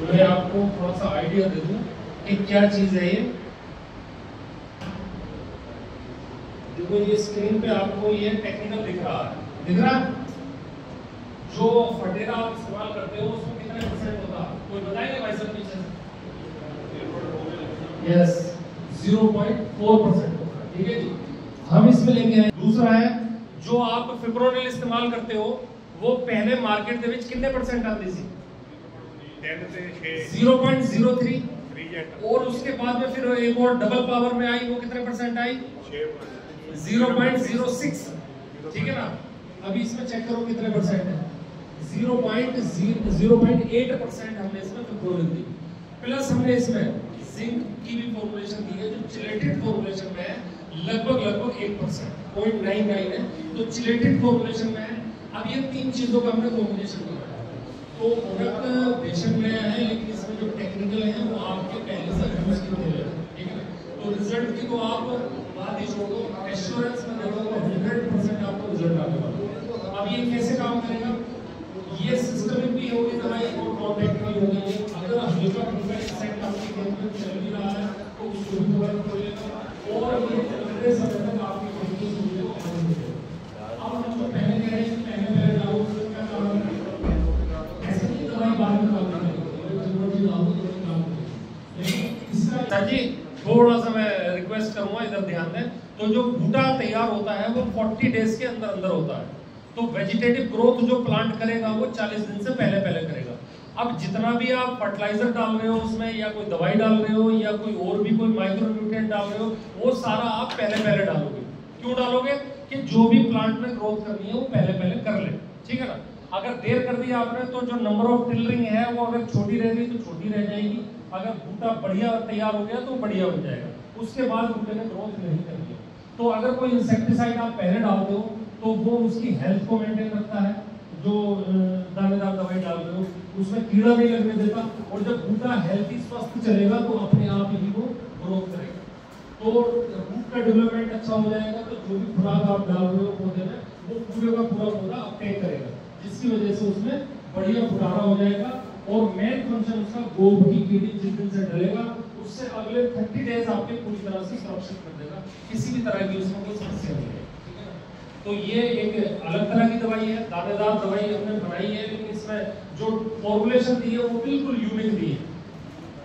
मैं आपको थोड़ा सा आइडिया दे दूं कि क्या चीज है ये। देखो ये स्क्रीन पे आपको ये टेक्निकल दिख रहा है, दिख रहा है? जो फटेरा आप इस्तेमाल करते हो उसमें कितने परसेंट होता है कोई बताएगा भाई साहब पीछे से? यस 0.4% होता है, ठीक है जी। हम इसमें लेंगे। दूसरा है जो आप फिप्रोनिल इस्तेमाल करते हो वो पहले मार्केट के विच कितने परसेंट आती थी? 0.03। और उसके बाद में फिर एक और डबल पावर में आई, वो कितने परसेंट आई? 0.06, ठीक है ना। अभी इसमें चेक करो कितने परसेंट है? 0.8% हमने इसमें फिप्रोनिल दी। प्लस हमने इसमें जिंक की भी फॉर्मुलेशन दी है, जो चिलेटेड फॉर्मुलेशन में है लगभग 1%, 0.99 है, तो चिलेटेड फॉर्मुलेशन में है। अब ये तीन चीजों का हमने कॉम्बिनेशन किया है, तो प्रोडक्ट बेशक नया है लेकिन इसमें जो टेक्निकल है वो आपके पहले से यूज किए हुए हैं, ठीक है। तो रिजल्ट की तो आप बात ही छोड़ो, एश्योरेंस में देखो 100% आपको रिजल्ट आने वाला है। अब ये कैसे काम करेगा? ये सिस्टमिक भी होगी दवाई और कॉन्टैक्ट भी होगी। अगर हल्का फुल्का इफेक्ट आपके खेत में चल भी रहा है तो उसको भी फर्क पड़ेगा और ये लंबे समय तक आपकी खेती की सुविधा को आने देगा। अब हम जो पहले कह रहे हैं कि पहले डालो उसमें क्या काम है, ऐसे नहीं दवाई बाद में काम करेगी, जरूरत ही डालो तो काम करेगी। लेकिन इसका जी थोड़ा सा मैं रिक्वेस्ट करूंगा इधर ध्यान दें। तो जो बूटा तैयार होता है वो 40 डेज के अंदर अंदर होता है, तो वेजिटेटिव ग्रोथ जो प्लांट करेगा वो 40 दिन से पहले करेगा। अब जितना भी आप फर्टिलाइजर डाल रहे हो उसमें या कोई दवाई डाल रहे हो या कोई और भी कोई माइक्रो न्यूट्रिएंट डाल रहे हो, वो सारा आप पहले डालोगे। क्यों डालोगे? कि जो भी प्लांट में ग्रोथ करनी है वो पहले कर ले, ठीक है ना। अगर देर कर दिया आपने तो जो नंबर ऑफ टिलरिंग है वो अगर छोटी रह गई तो छोटी रह जाएगी, अगर बूटा बढ़िया तैयार हो गया तो बढ़िया बन जाएगा, उसके बाद बूटे ने ग्रोथ नहीं करनी है। तो अगर कोई इंसेक्टिसाइड आप पहले डालते हो तो वो उसकी हेल्थ को मेंटेन रखता है, जो दानेदार दवाई डाल रहे हो उसमें कीड़ा नहीं लगने देता, और जब बूटा हेल्थी स्वस्थ चलेगा तो अपने आप ही वो ग्रोथ करेगा, तो रूट का डेवलपमेंट अच्छा हो जाएगा। तो जो भी खुराक आप डाल रहे हो पौधे में वो पूरे का पूरा पौधा अपटेक करेगा, जिसकी वजह से उसमें बढ़िया फुटारा हो जाएगा। और मेन फंक्शन उसका गोब की कीड़ी जिस दिन से डलेगा उससे अगले 30 डेज आपके पूरी तरह से सुरक्षित कर देगा, किसी भी तरह की उसमें कोई समस्या नहीं है। तो ये एक अलग तरह की दवाई है, दानेदार दवाई हमने बनाई है, लेकिन इसमें जो फॉर्मुलेशन दी है वो बिल्कुल यूनिक दी है।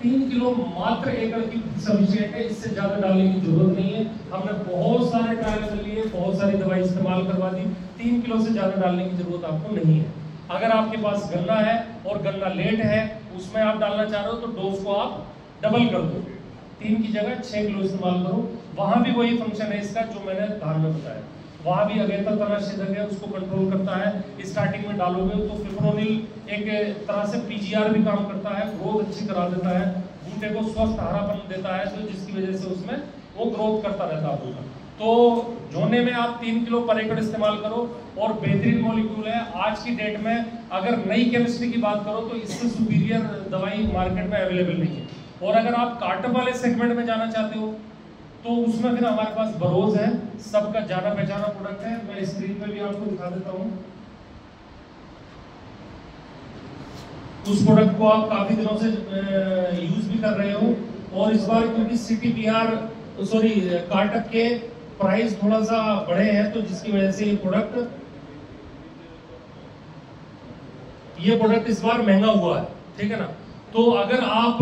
3 किलो मात्र एकड़ की सफिशिएंट है, इससे ज्यादा डालने की जरूरत नहीं है। हमने बहुत सारे ट्रायल कर लिए, बहुत सारी दवाई इस्तेमाल करवा दी, 3 किलो से ज्यादा डालने की जरूरत आपको नहीं है। अगर आपके पास गन्ना है और गन्ना लेट है, उसमें आप डालना चाह रहे हो तो डोज को आप डबल कर दो, 3 की जगह 6 किलो इस्तेमाल करो। वहां भी वही फंक्शन है इसका जो मैंने धान में बताया, वहां भी अगेता तना शिदक है उसको कंट्रोल करता है। स्टार्टिंग में डालोगे तो फिप्रोनिल एक तरह से पीजीआर भी काम करता है, ग्रोथ अच्छी करा देता है, बूटे को स्वस्थ हरापन देता है, तो जिसकी वजह से उसमें वो ग्रोथ करता रहता है बूटा। तो जोने में आप 3 किलो पर एकड़ इस्तेमाल करो और बेहतरीन मॉलिक्यूल है। आज की डेट में अगर नई केमिस्ट्री की बात करो तो इससे सुपीरियर दवाई मार्केट में अवेलेबल नहीं है। और अगर आप कार्टप वाले सेगमेंट में जाना चाहते हो तो उसमें फिर हमारे पास बरोज है, सबका जाना पहचाना प्रोडक्ट है। मैं स्क्रीन पे भी आपको दिखा देता हूँ। उस प्रोडक्ट को आप काफी दिनों से यूज भी कर रहे हो, और इस बार क्योंकि कार्टप के प्राइस थोड़ा सा बढ़े हैं तो जिसकी वजह से ये प्रोडक्ट इस बार महंगा हुआ है, ठीक है ना। तो अगर आप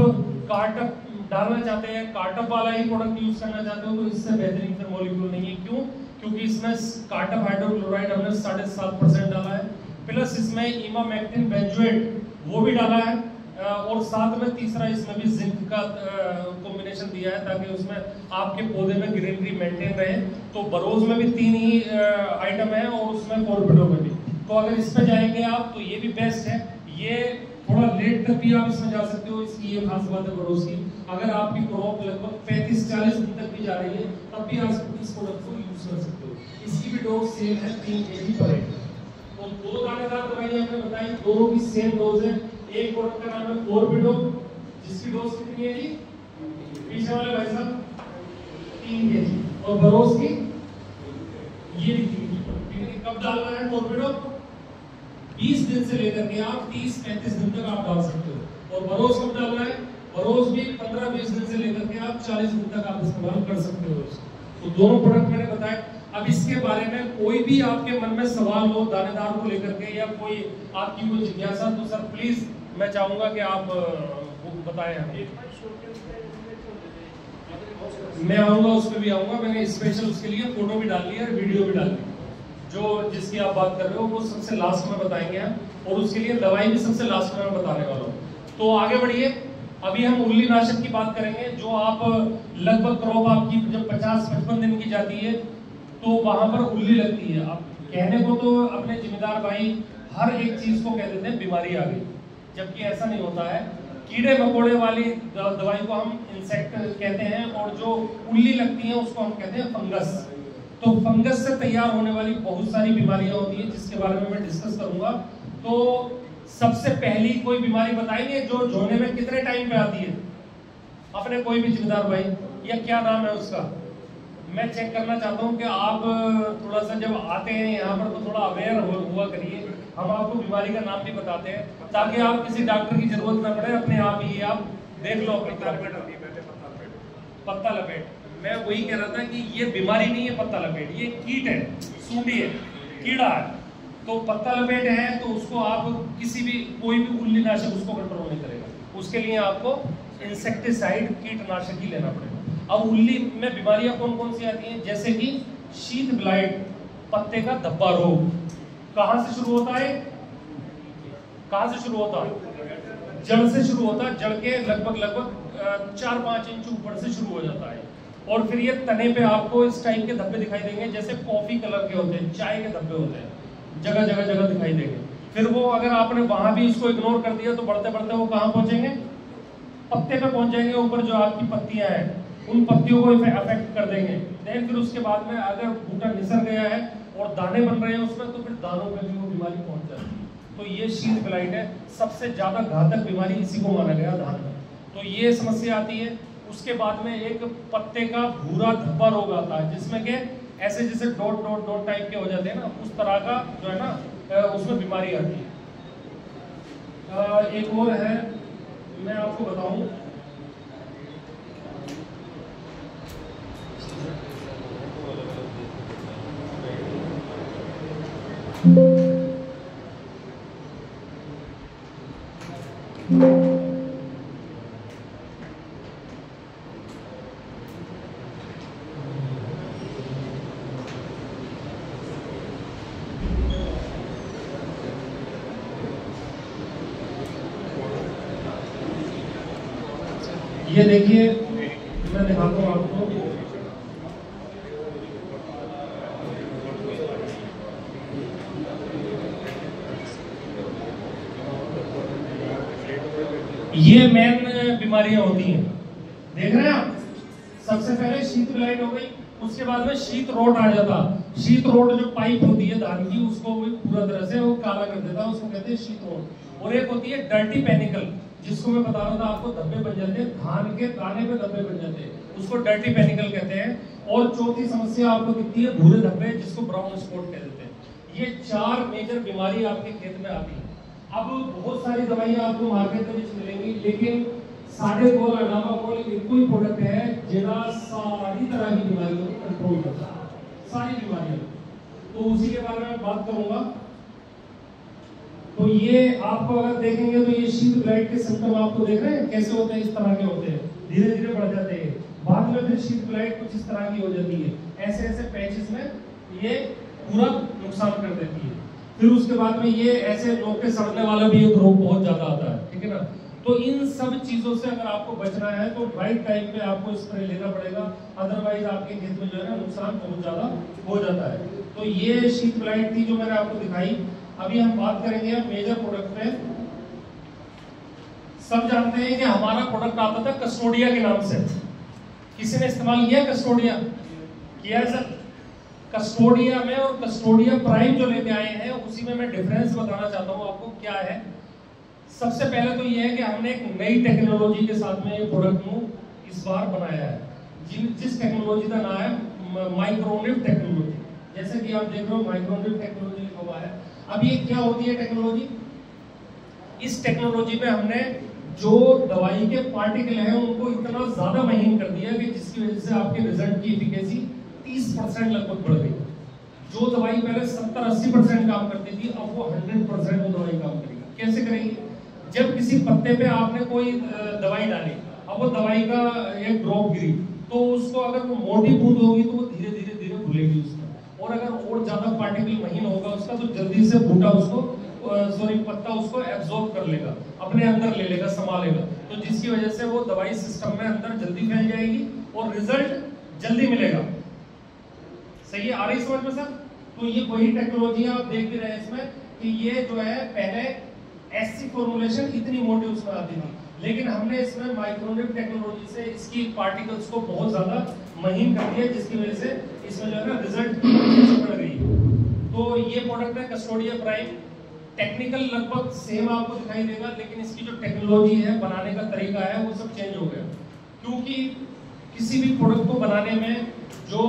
कार्टप डालना चाहते हैं, कार्टप वाला ही प्रोडक्ट यूज करना चाहते हो तो इससे बेहतरीन फिर मॉलिक्यूल नहीं है। क्यों? क्योंकि इसमें कार्टप हाइड्रोक्लोराइड हमने 7.5% डाला है, प्लस इसमें इमामेक्टिन बेंजोएट वो भी डाला है, और साथ में तीसरा इसमें भी जिंक का कॉम्बिनेशन दिया है ताकि उसमें आपके पौधे में ग्रीनरी मेंटेन रहे। तो बरोज में भी 3 ही आइटम है और उसमें कॉर्बिडो में भी। तो अगर इस पे जाएंगे आप तो ये भी बेस्ट है। ये थोड़ा लेट तक भी आप इसमें जा सकते हो, इसकी ये खास बात है बरोज की। अगर आपकी क्रॉप लगभग 35-40 दिन तक भी जा रही है तब भी आप इस प्रोडक्ट को यूज कर सकते हो। इसकी भी डोज सेम है 3 kg पर एकड़। तो 2 दानेदार दवाई हमने बताई, दोनों की सेम डोज है। एक प्रोडक्ट का नाम है कॉर्बिडो, जिसकी डोज कितनी है जी? पीछे वाले भाई साहब 3 kg, और बरोज की ये कब डालना है कॉर्बिडो? 20 दिन से लेकर के आप 30-35 दिन तक आप डाल सकते हो। और बरोज कब डालना है? बरोज भी 15-20 दिन से लेकर के आप 40 दिन तक आप इस्तेमाल कर सकते हो। तो दोनों प्रोडक्ट मैंने बताए। अब इसके बारे में कोई भी आपके मन में सवाल हो दानेदार को लेकर के या कोई आपकी कोई जिज्ञासा, तो सर प्लीज मैं चाहूंगा कि आप बताएं हमें। मैं आऊंगा, उस पर भी आऊंगा। मैंने स्पेशल उसके लिए फोटो भी डाल ली है, वीडियो भी डाल ली। जो जिसकी आप बात कर रहे हो वो सबसे लास्ट में बताएंगे हम, और उसके लिए दवाई भी सबसे लास्ट में मैं बताने वाला हूँ। तो आगे बढ़िए। अभी हम उल्ली नाशक की बात करेंगे, जो आप लगभग क्रॉप आपकी जब 50-55 दिन की जाती है तो वहां पर उल्ली लगती है। अब कहने को तो अपने जिम्मेदार भाई हर एक चीज को कह देते हैं बीमारी आ गई, जबकि ऐसा नहीं होता है। कीड़े मकोड़े वाली दवाई को हम इंसेक्ट कहते हैं, और जो उल्ली लगती है उसको हम कहते हैं फंगस। तो फंगस से तैयार होने वाली बहुत सारी बीमारियां होती हैं, जिसके बारे में मैं डिस्कस करूंगा। तो सबसे पहली कोई बीमारी बताएंगे जो झोने में कितने टाइम पे आती है? अपने कोई भी जिम्मेदार भाई, या क्या नाम है उसका? मैं चेक करना चाहता हूं कि आप थोड़ा सा जब आते हैं यहाँ पर तो थोड़ा अवेयर हुआ करिए। हम आपको बीमारी का नाम भी बताते हैं ताकि आप किसी डॉक्टर की जरूरत ना पड़े, अपने आप ही आप देख लो। पत्ता लपेट, मैं वही कह रहा था कि ये बीमारी नहीं है पत्ता लपेट, ये कीट है, सूंडी है, कीड़ा है। तो पत्ता लपेट है तो उसको आप किसी भी कोई भी उल्ली नाशक उसको कंट्रोल नहीं करेगा। उसके लिए आपको इंसेक्टिसाइड कीटनाशक ही लेना पड़ेगा। अब उल्ली में बीमारियां कौन कौन सी आती हैं? जैसे कि शीत ब्लाइट, पत्ते का धब्बा रोग। कहां से शुरू होता है? कहां से शुरू होता है? जड़ से शुरू होता है। जड़ के लगभग 4-5 इंच ऊपर से शुरू हो जाता है, और फिर ये तने पे आपको इस टाइप के धब्बे दिखाई देंगे, जैसे कॉफी कलर के होते हैं, चाय के धब्बे होते हैं, जगह जगह दिखाई देंगे। फिर वो अगर आपने वहां भी इसको इग्नोर कर दिया तो बढ़ते बढ़ते वो कहां पहुंचेंगे? पत्ते पे पहुंच जाएंगे। ऊपर जो आपकी पत्तियां हैं उन पत्तियों को अफेक्ट कर देंगे। देन फिर उसके बाद में अगर बूटा निसर गया है और दाने बन रहे हैं उसमें, तो फिर दानों पे भी वो बीमारी पहुंच जाती है। तो ये शीत ब्लाइट है, सबसे ज्यादा घातक बीमारी इसी को माना गया धान में। तो ये समस्या आती है। उसके बाद में एक पत्ते का भूरा धब्बा रोग आता है, जिसमें के ऐसे जैसे डॉट डॉट डॉट टाइप के हो जाते हैं ना, उस तरह का जो है ना उसमें बीमारी आती है। एक और है, मैं आपको बताऊं, ये देखिए मैं दिखाता हूँ आपको। ये मेन बीमारियां होती हैं, देख रहे हैं आप। सबसे पहले शीत ब्लाइट हो गई, उसके बाद में शीत रोट आ जाता। शीत रोट जो पाइप होती है धान की, उसको पूरा तरह से वो काला कर देता है, उसको कहते हैं शीत रोट। और एक होती है डर्टी पेनिकल, जिसको मैं बता रहा था आपको, धब्बे बन जाते हैं धान के दाने पे, धब्बे बन जाते हैं, उसको डर्टी पेनिकल कहते हैं। और चौथी समस्या आपको दिखती है भूरे धब्बे, जिसको ब्राउन स्पॉट कह देते हैं। ये 4 मेजर बीमारी आपके खेत में आती है। अब बहुत सारी दवाइयां आपको मार्केट में मिलेंगी, लेकिन साढ़े को अलावा कोई कोई प्रोडक्ट है जिना सारी तरह की बीमारियों को कंट्रोल करता है, सारी बीमारियां। तो उसी के बारे में बात करूंगा। तो ये आपको अगर देखेंगे तो ये शीत ब्लाइट के सिम्टम आपको देख रहे हैं कैसे होते हैं, इस तरह के होते हैं, धीरे धीरे बढ़ जाते हैं। बाद में फिर शीत ब्लाइट कुछ इस तरह की हो जाती है, ऐसे ऐसे पैचेस में ये पूरा नुकसान कर देती है। फिर उसके बाद में ये ऐसे लोग के सड़ने वाला भी एक रोग बहुत ज्यादा आता है, ठीक है ना। तो इन सब चीजों से अगर आपको बचना है तो राइट टाइम पे आपको स्प्रे लेना पड़ेगा, अदरवाइज आपके खेत में जो है ना नुकसान बहुत ज्यादा हो जाता है। तो ये शीत ब्लाइट थी जो मैंने आपको दिखाई। अभी हम बात करेंगे मेजर प्रोडक्ट पे। सब जानते हैं कि हमारा प्रोडक्ट आता था कस्टोडिया के नाम से। किसी ने इस्तेमाल किया कस्टोडिया? किया है सर। कस्टोडिया में और कस्टोडिया प्राइम जो लेके आए हैं उसी में मैं डिफरेंस बताना चाहता हूं आपको क्या है। सबसे पहले तो ये है कि हमने एक नई टेक्नोलॉजी के साथ में ये प्रोडक्ट को इस बार बनाया है, जिस टेक्नोलॉजी का नाम है माइक्रोनिव टेक्नोलॉजी। जैसे कि आप देख रहे हो माइक्रोनिव टेक्नोलॉजी लिखा हुआ है। अब ये क्या होती है टेक्नोलॉजी? इस टेक्नोलॉजी में हमने जो दवाई के पार्टिकल हैं उनको इतना ज्यादा महीन कर दिया कि जिसकी वजह से आपके रिजल्ट की एफिकेसी 30% लगभग बढ़ गई। जो दवाई पहले 70-80% काम करती थी, अब वो 100% वो दवाई काम करेगी। कैसे करेगी? जब किसी पत्ते पे आपने कोई दवाई डाली, अब वो दवाई का एक ड्रॉप गिरी, तो उसको अगर वो मोटी बूंद होगी तो वो धीरे धीरे धीरे घुलेगी उसका, और अगर और ज्यादा पार्टिकल महीन होगा उसका तो जल्दी से बूटा उसको पत्ता उसको एब्जॉर्ब कर लेगा, अपने अंदर ले लेगा, संभालेगा, तो जिसकी वजह से वो दवाई सिस्टम में अंदर जल्दी फैल जाएगी और रिजल्ट जल्दी मिलेगा। सही है? आ रही समझ में सर? तो ये वही टेक्नोलॉजी आप देख भी रहे हैं इसमें कि ये जो है पहले ऐसी फॉर्मुलेशन इतनी मोटी उसमें आती थी, लेकिन हमने इसमें माइक्रोवेव टेक्नोलॉजी से इसकी पार्टिकल्स को बहुत ज्यादा महीन कर दिया, जिसकी वजह से इसमें जो है ना रिजल्ट बढ़ गई। तो ये प्रोडक्ट है कस्टोडिया प्राइम। टेक्निकल लगभग सेम आपको दिखाई देगा, लेकिन इसकी जो टेक्नोलॉजी है, बनाने का तरीका है, वो सब चेंज हो गया। क्योंकि किसी भी प्रोडक्ट को बनाने में जो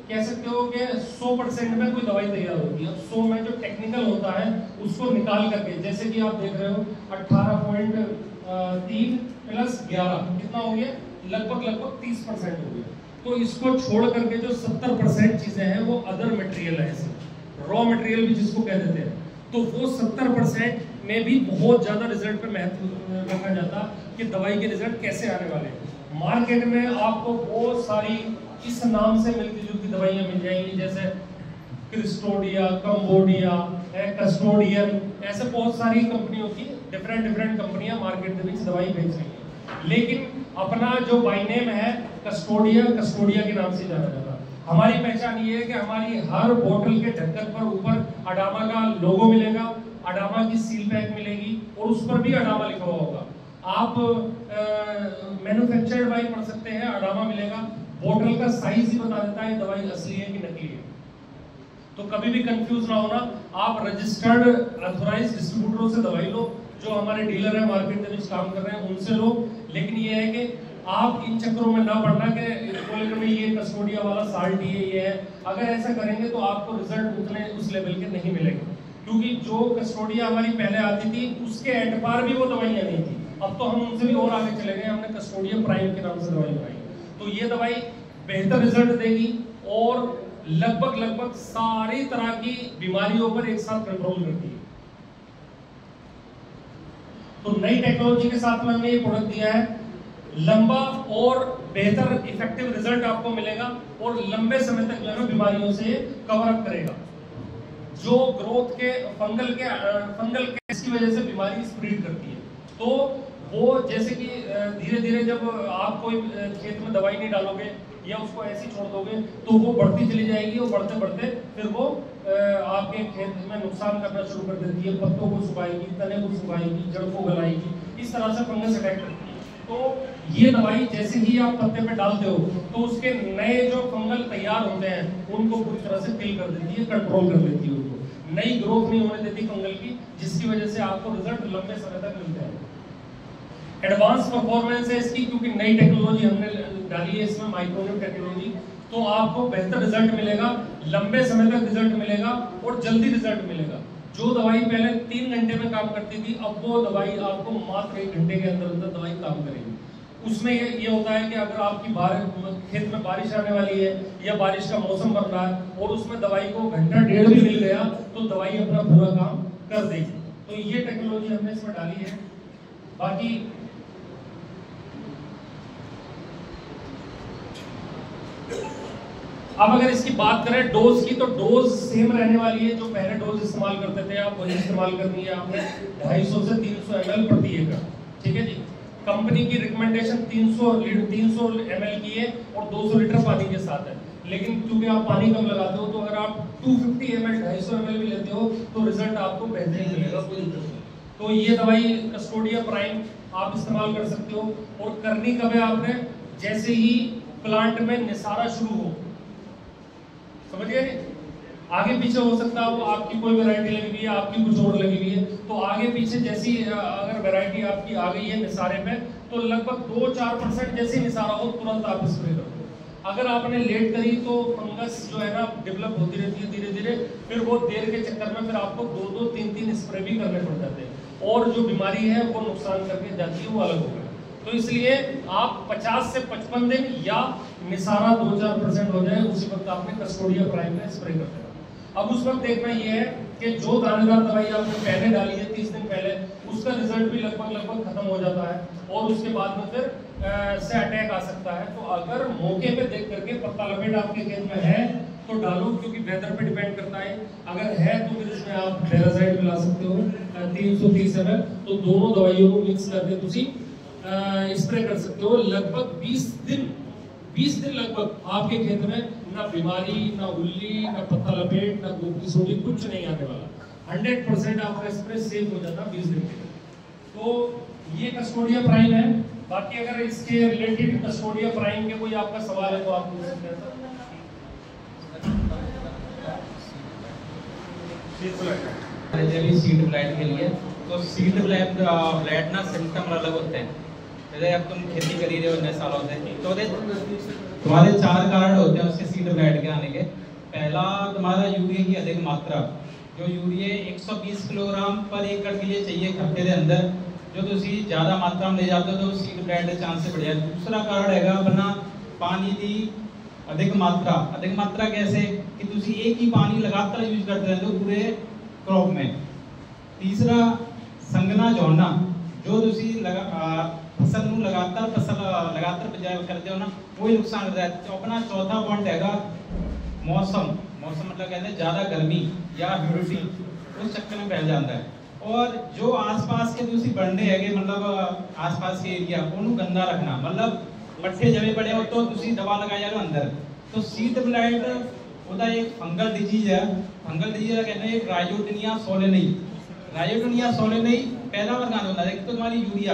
कह सकते हो कि 100% में कोई दवाई तैयार होती है, 100 में जो टेक्निकल होता है उसको निकाल करके, जैसे कि आप देख रहे हो 18.3 प्लस 11 कितना हो गया? लगभग 30% हो गया। तो इसको छोड़ करके जो 70% चीजें हैं वो अदर मटेरियल है, रॉ मटेरियल भी जिसको कह देते हैं, तो वो 70% में भी बहुत ज्यादा रिजल्ट पे महत्व रखा जाता कि दवाई के रिजल्ट कैसे आने वाले हैं। मार्केट में आपको बहुत सारी इस नाम से मिलती जुलती दवाइयां मिल जाएंगी, जैसे क्रिस्टोडिया, कंबोडिया, कस्टोडियन, ऐसे बहुत सारी कंपनियों की डिफरेंट कंपनियां मार्केट में दवाई बेच रही हैं, लेकिन अपना जो बाय नेम है कस्टोडिया के नाम से जाना जाता है। हमारी पहचान ये है कि हमारी हर बोतल के ढक्कन पर ऊपर अडामा का लोगो मिलेगा, अडामा की सील पैक मिलेगी और उस पर भी अडामा लिखा हुआ होगा। आप मैन्युफैक्चर्ड बाय पढ़ सकते हैं, अडामा मिलेगा। बोतल का साइज ही बता देता है दवाई असली है कि नकली है। तो कभी भी कंफ्यूज ना होना, आप रजिस्टर्ड अथॉराइज्ड डिस्ट्रीब्यूटरों से दवाई लो, जो हमारे डीलर है मार्केट में काम कर रहे हैं उनसे लो, लेकिन ये है कि आप इन चक्करों में ना पड़ना कि ये कस्टोडिया वाला साल्ट ये है। अगर ऐसा करेंगे तो आपको रिजल्ट उतने उस लेवल के नहीं मिलेंगे, क्योंकि जो कस्टोडिया हमारी पहले आती थी उसके एंड पार भी वो दवाइयां नहीं थी। अब तो हम उनसे भी और आगे चले गए, हमने कस्टोडिया प्राइम के नाम से दवाई बनाई। तो ये दवाई बेहतर रिजल्ट देगी और लगभग सारी तरह की बीमारियों पर एक साथ कंट्रोल करती है। तो नई टेक्नोलॉजी के साथ में हमने ये प्रोडक्ट दिया है, लंबा और बेहतर इफेक्टिव रिजल्ट आपको मिलेगा और लंबे समय तक जो है बीमारियों से कवर अप करेगा। जो ग्रोथ के फंगल के इसकी वजह से बीमारी स्प्रेड करती है, तो वो जैसे कि धीरे धीरे जब आप कोई खेत में दवाई नहीं डालोगे या उसको ऐसे छोड़ दोगे तो वो बढ़ती चली जाएगी और बढ़ते बढ़ते फिर वो आपके खेत में नुकसान करना शुरू कर देती है, पत्तों को सुखाएगी, तने को सुखाएगी, जड़ को गलाएगी, इस तरह से फंगस अटैक करती है। तो ये दवाई जैसे ही आप पत्ते पे डालते हो तो उसके नए जो फंगल तैयार होते हैं उनको पूरी तरह से किल कर देती है, कंट्रोल कर देती है, उनको नई ग्रोथ नहीं होने देती फंगल की, जिसकी वजह से आपको रिजल्ट लंबे समय तक मिलते हैं। एडवांस परफॉर्मेंस है इसकी, क्योंकि नई टेक्नोलॉजी हमने डाली है इसमें, माइक्रोवेव टेक्नोलॉजी, तो आपको बेहतर रिजल्ट मिलेगा, लंबे समय तक रिजल्ट मिलेगा और जल्दी रिजल्ट मिलेगा। जो दवाई पहले 3 घंटे में काम करती थी, अब वो दवाई आपको मात्र 1 घंटे के अंदर अंदर दवाई काम करेगी। उसमें ये होता है कि अगर आपकी खेत में बारिश आने वाली है या बारिश का मौसम बन रहा है और उसमें दवाई को घंटा डेढ़ भी मिल गया तो दवाई अपना पूरा काम कर देगी। तो ये टेक्नोलॉजी हमने इसमें डाली है। बाकी अब अगर इसकी बात करें डोज की, तो डोज सेम रहने वाली है। जो पहले डोज इस्तेमाल करते थे आप वही इस्तेमाल करनी है आपने, 250 से 300 ml प्रति एकड़, ठीक है जी। कंपनी की रिकमेंडेशन 300 ml की है और 200 लीटर पानी के साथ है, लेकिन क्योंकि आप पानी कम लगाते हो तो अगर आप 250 ml 250 ml भी लेते हो तो रिजल्ट आपको बेहतरीन मिलेगा, कोई दिक्कत नहीं। तो ये दवाई कस्टोडिया प्राइम आप इस्तेमाल कर सकते हो। और करनी कब है आपने, जैसे ही प्लांट में निसारा शुरू हो, समझिए, आगे पीछे हो सकता है वो आपकी कोई वैरायटी लगी हुई है, आपकी कुछ और लगी हुई है, तो आगे पीछे जैसी अगर वैरायटी आपकी आ गई है निसारे में, तो लगभग 2-4% जैसे निसारा हो तुरंत आप स्प्रे कर दो। अगर आपने लेट करी तो फंगस जो है ना डेवलप होती रहती है धीरे धीरे, फिर वो देर के चक्कर में फिर आपको 2-2, 3-3 स्प्रे भी करने पड़ जाते हैं और जो बीमारी है वो नुकसान करके जाती है, वो अलग हो गया। तो इसलिए आप 50 से 55 दिन या निसारा 2-4% हो जाए उसी वक्त आपने कस्टोडिया प्राइम का स्प्रे कर देना। अब उस वक्त देखना ये है कि जो दानेदार दवाई आपने पहले डाली है 30 दिन पहले, उसका रिजल्ट भी लगभग खत्म हो जाता है और उसके बाद में फिर से अटैक आ सकता है। तो अगर मौके पे देख करके पत्ता लपेट आपके खेत में है तो डालो, क्योंकि वेदर पे डिपेंड करता है। अगर है तो फिर इसमें आप डेराजाइड मिला सकते हो 330 ml, तो दोनों दवाइयों को मिक्स करके तुसी स्प्रे कर सकते हो। लगभग 20 दिन लगभग आपके खेत में ना बीमारी, ना उल्ली, ना पत्ता लपेट, ना गोबरी सोडी, कुछ नहीं आने वाला। 100% आपका स्प्रे सेफ हो जाता 20 दिन के लिए। तो ये कस्टोडिया प्राइम है। बाकी अगर इसके रिलेटेड कस्टोडिया प्राइम के कोई आपका सवाल है तो आप पूछ सकते हैं। सीड ब्लाइट के लिए तो सीड ब्लाइट ना सिम्टम अलग होते हैं। जैसे अब तुम खेती कर रहे हो इतने सालों से, तो तुम्हारे 4 कारण होते हैं उसके सीड ब्लाइट के आने के। पहला तुम्हारा यूरिया की अधिक मात्रा, जो यूरिया 120 किलोग्राम पर एकड़ के लिए चाहिए हफ्ते के अंदर, जो तुसी ज़्यादा मात्रा में ले जाते हो तो सीड ब्लाइट के चांस से बढ़ जाए। दूसरा कारण हैगा अपना पानी की अधिक मात्रा कैसे कि तुसी एक ही पानी लगातार यूज करते रहते हो पूरे क्रॉप में। तीसरा संगना जोड़ना, जो तुसी फसल ਨੂੰ लगातार बजाय करते हो ना, वही नुकसान करता है। तो अपना चौथा पॉइंट हैगा मौसम मतलब कहते हैं ज़्यादा गर्मी या ह्यूमिडिटी, उस चक्कर में फैल जाता है। और जो आसपास के दूसरी बंडे है, मतलब आसपास के एरिया उन्हें गंदा रखना, मतलब पट्टे जमे पड़े हो तो तुसी दवा लगा जाओ अंदर। तो सीड ब्लाइट होता एक फंगल डिजीज है। फंगल डिजीज का कहना है राइजोडिनिया सोलेनाई पहला वर्गान होता है। तो तुम्हारी यूरिया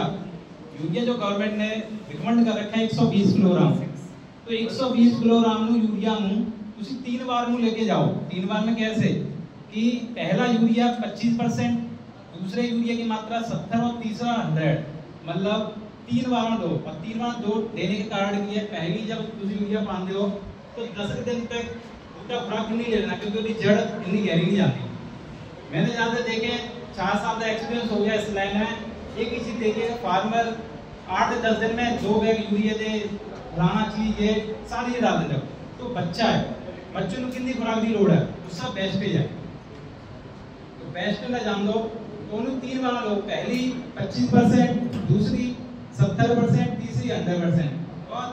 जो गवर्नमेंट ने रिकमेंड कर रखा है 120 किलोग्राम, तो 120 किलोग्राम यूरिया तुसी 3 बार में लेके जाओ। 3 बार में कैसे कि पहला यूरिया 25%, दूसरे यूरिया की मात्रा 70 और तीसरा 100, मतलब 3 बार में दो। और 3 बार दो देने के कारण ये पहली जब तुसी यूरिया पाते हो तो 10 दिन तक उनका खुराक नहीं लेना, क्योंकि उसकी जड़ इतनी गहरी नहीं जाती। मैंने ज़्यादा देखे 4 साल का एक्सपीरियंस हो गया इस लाइन में। एक ही चीज़ देखिए, फार्मर 8 से 10 दिन में 2 बैग यूरिया दे, फलाना चीज ये सारी डाल देते हो। तो बच्चा है, बच्चों को कितनी खुराक की लोड़ है, तो सब वेस्टेज है। तो वेस्टेज का जान दो, दोनों 3 बार लो, पहली 25%, दूसरी 70%, तीसरी 100%। और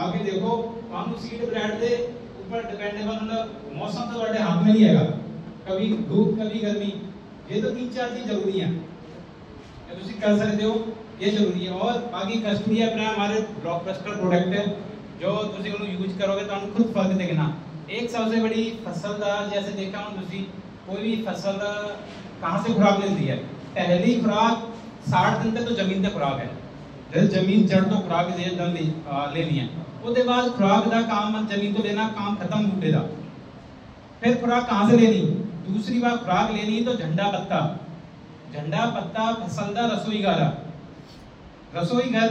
आगे देखो हम सीड ब्लाइट दे ऊपर डिपेंडेबल, मतलब मौसम तो बड़े हाथ में नहीं है, कभी धूप कभी गर्मी, ये तो 3-4 चीज जरूरी है तुसी कर सकते हो, ये जरूरी है। और बाकी कस्टोडिया प्राइम हमारे ब्लॉकबस्टर प्रोडक्ट है, जो तुसी उन्हें यूज करोगे तो आपको खुद फर्क दिखना। एक सबसे बड़ी फसल का जैसे देखा हूं, तुसी कोई भी फसल कहां से खुराक मिलती है, पहली खुराक 60 दिन तक तो जमीन से खुराक है, जैसे जमीन जड़ तो खुराक लेनी है। उसके बाद खुराक का काम जमीन तो लेना काम खत्म बूटे का, फिर खुराक कहां से लेनी, दूसरी बार खुराक लेनी तो झंडा पत्ता फसल का रसोई घर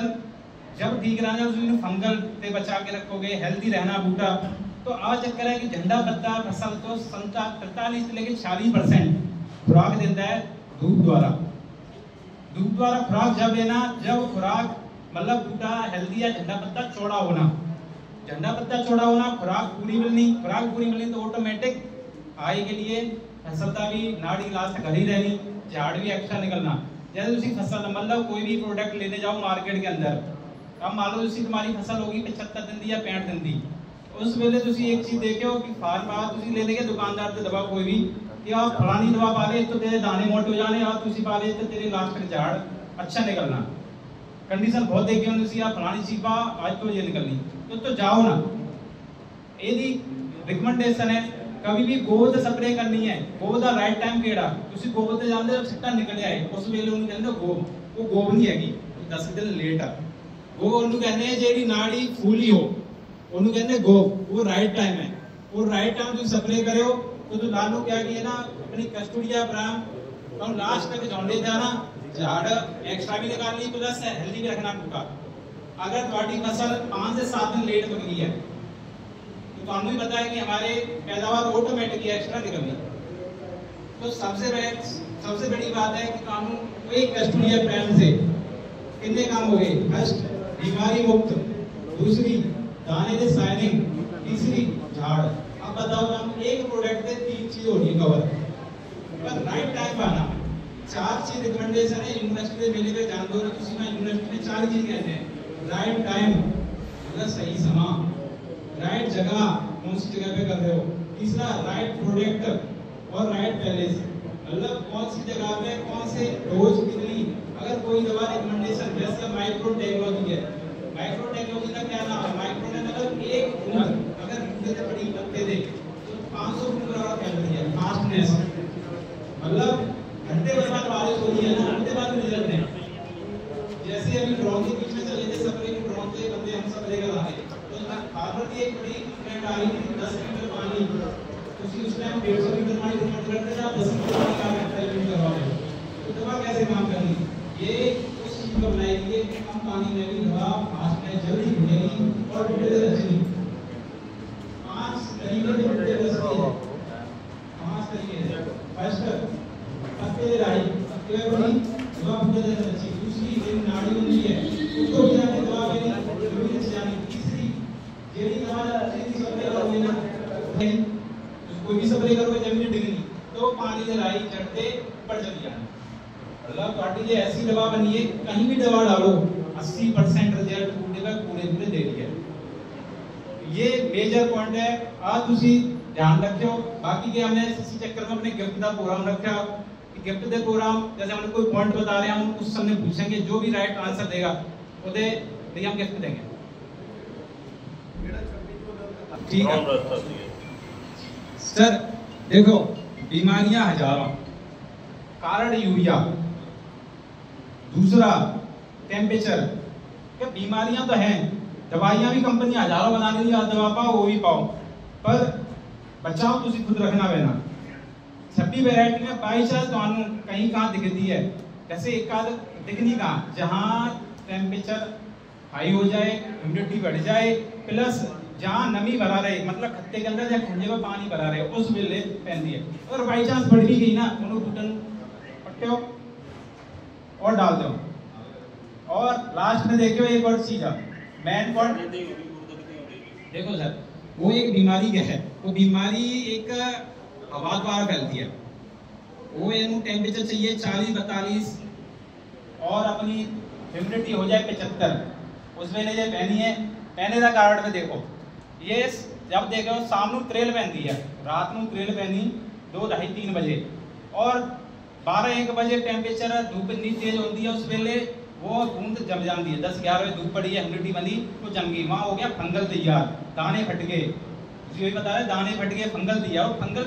जब ठीक रहना, उसमें फंगल से बचा के रखोगे, हेल्दी रहना बूटा। तो आज चक्कर है कि झंडा पत्ता फसल तो 45 से लेकर 40% खुराक देता है दूध द्वारा खुराक जब लेना, जब खुराक मतलब बूटा हेल्दी या झंडा पत्ता चौड़ा होना, खुराक पूरी मिलनी तो ऑटोमेटिक आय के लिए फसल का भी नाड़ी लास्ट घर ही रहनी, झाड़ भी एक्स्ट्रा निकलना। जैसे उसी फसल मतलब कोई भी प्रोडक्ट लेने जाओ मार्केट के अंदर, अब मान लो उसी तुम्हारी फसल होगी 75 दिन दी या 65 दिन दी, उस वेले तुसी एक चीज देखो कि फार्मर तुसी ले लेके दुकानदार से दवा कोई भी कि आप फलानी दवा पा ले तो तेरे दाने मोटे हो जाने, और तुसी पा ले तो तेरे लास्ट में झाड़ अच्छा निकलना। कंडीशन बहुत देखे तुसी आप फलानी चीज पा आज तो ये निकलनी, तो जाओ ना। यदि रिकमेंडेशन है कभी भी गोबर स्प्रे करनी है, गोबर का राइट टाइम केड़ा, तुसी गोबर से जानते हो छिट्टा निकल आए उस वेले उन्हें कहते वो गोबर नहीं हैगी, 10 दिन लेट आ वो उन्हें कहते हैं जेडी नाड़ी फूली हो उन्हें कहते हैं वो राइट टाइम है। वो राइट टाइम तुम स्प्रे करे हो तो लालू क्या किया ना अपनी कस्टोडिया प्राइम और लास्ट तक झोंडे जाना, झाड़ एक्स्ट्रा भी निकालनी प्लस हेल्दी भी रखना बूटा। अगर तुम्हारी फसल 5 से 7 दिन लेट पक गई है तो आपको भी पता है कि हमारे पैदावार ऑटोमेटिक एक्स्ट्रा निकलनी। तो सबसे बड़ी बात है कि कानून एक कस्टोडियल प्लान से कितने काम हो गए। फर्स्ट, बीमारी मुक्त, दूसरी दाने से शाइनिंग, तीसरी झाड़। अब बताओ हम एक प्रोडक्ट से 3 चीज होनी कवर, पर राइट टाइम पे आना। 4 चीज रिकमेंडेशन है यूनिवर्सिटी में मिले हुए जान दो तो किसी में यूनिवर्सिटी में 4 चीज कहते हैं। राइट टाइम मतलब सही समय, राइट जगह कौन सी जगह पे कर रहे हो, तीसरा राइट प्रोडक्ट और राइट पैलेस मतलब कौन सी जगह पे कौन से डोज कितनी। अगर कोई दवा रिकमेंडेशन जैसे माइक्रो टेक्नोलॉजी है, माइक्रो टेक्नोलॉजी का क्या नाम है, माइक्रो ने मतलब एक उम्र अगर उम्र से बड़ी पत्ते दे तो 500 उम्र और कैलोरी है। फास्टनेस मतलब घंटे के बाद बारिश हो रही है ना, घंटे बाद रिजल्ट है। जैसे अभी ड्रोन के बीच में चले थे सप्रे के ड्रोन से बंदे हम सब लेकर आ गए तो हार्वर्ड की एक बड़ी ट्रेंड आ रही थी 10 लीटर पानी, उसी उस टाइम 150 लीटर पानी रिकमेंड करते थे, आप 10 लीटर पानी का एक्सपेरिमेंट करवा रहे हो तो दवा कैसे काम करनी। ये उस चीज को बनाई गई है कि कम पानी में भी दवा फास्ट में जल्दी घुलेगी और बुढ़े से बचेगी। 5 तरीके से बुढ़े बचती है, 5 तरीके से। फर्स्ट, पत्ते राई पत्ते बड़ी दवा बुढ़े से बचेगी। दूसरी, जो नाड़ी होती है उसको भी जाके दवा मेरी जमीन से जानी। तीसरी, जेडी दवा जल्दी स्प्रे करोगे ना, कोई भी स्प्रे करोगे जमीन डिगनी तो पानी से राई चढ़ते ऊपर चली जानी। मतलब पार्टी ये ऐसी दवा बनी है कहीं भी दवा डालो 80% रिजल्ट पूरे दे दिया। ये मेजर पॉइंट है, आज उसी ध्यान रखियो। बाकी के हमने इसी चक्कर में अपने गिफ्ट का प्रोग्राम रखा कि गिफ्ट दे प्रोग्राम जैसे हमने कोई पॉइंट बता रहे हैं हम उस समय पूछेंगे, जो भी राइट आंसर देगा उसे हम गिफ्ट देंगे। ठीक है सर, देखो बीमारियां हजारों, कारण यूरिया, दूसरा टेम्परेचर। क्या बीमारियां तो हैं, दवाइयां भी कंपनी हजारों बना रही है, दवा पाओ वो भी पाओ, पर बचाओ तुसी खुद रखना पैना। 26 वैरायटी में बाई चांस तो कहीं कहाँ दिखती है, जैसे एक आध दिखनी कहाँ जहाँ टेम्परेचर हाई हो जाए, ह्यूमिडिटी बढ़ जाए, प्लस जहाँ नमी भरा रहे, मतलब खत्ते के अंदर या खुंजे में पानी भरा रहे उस वेले पहनती है। अगर बाई चांस बढ़ भी गई ना उन्हें बटन पट्टे और डाल दो। और लास्ट में देखियो एक और चीज है मैन पॉइंट। देखो सर, वो एक बीमारी क्या है, वो बीमारी एक हवा द्वारा फैलती है। वो इनको टेम्परेचर चाहिए 40-42 और अपनी ह्यूमिडिटी हो जाए 75, उस वेले जो पहनी है। पहने का कारण में देखो ये जब देखो शाम को त्रेल पहनती है, रात को त्रेल पहनी 2, 2:30, 3 बजे और 12-1 बजे टेम्परेचर धूप इतनी तेज होती है उस वेले वो बूंद जम जाती है। 10-11 बजे धूप पड़ी है, ह्यूमिडिटी बनी तो जम गई, वहाँ हो गया फंगल तैयार, दाने फट गए। यही बता रहे दाने फट गए, फंगल तैयार। और फंगल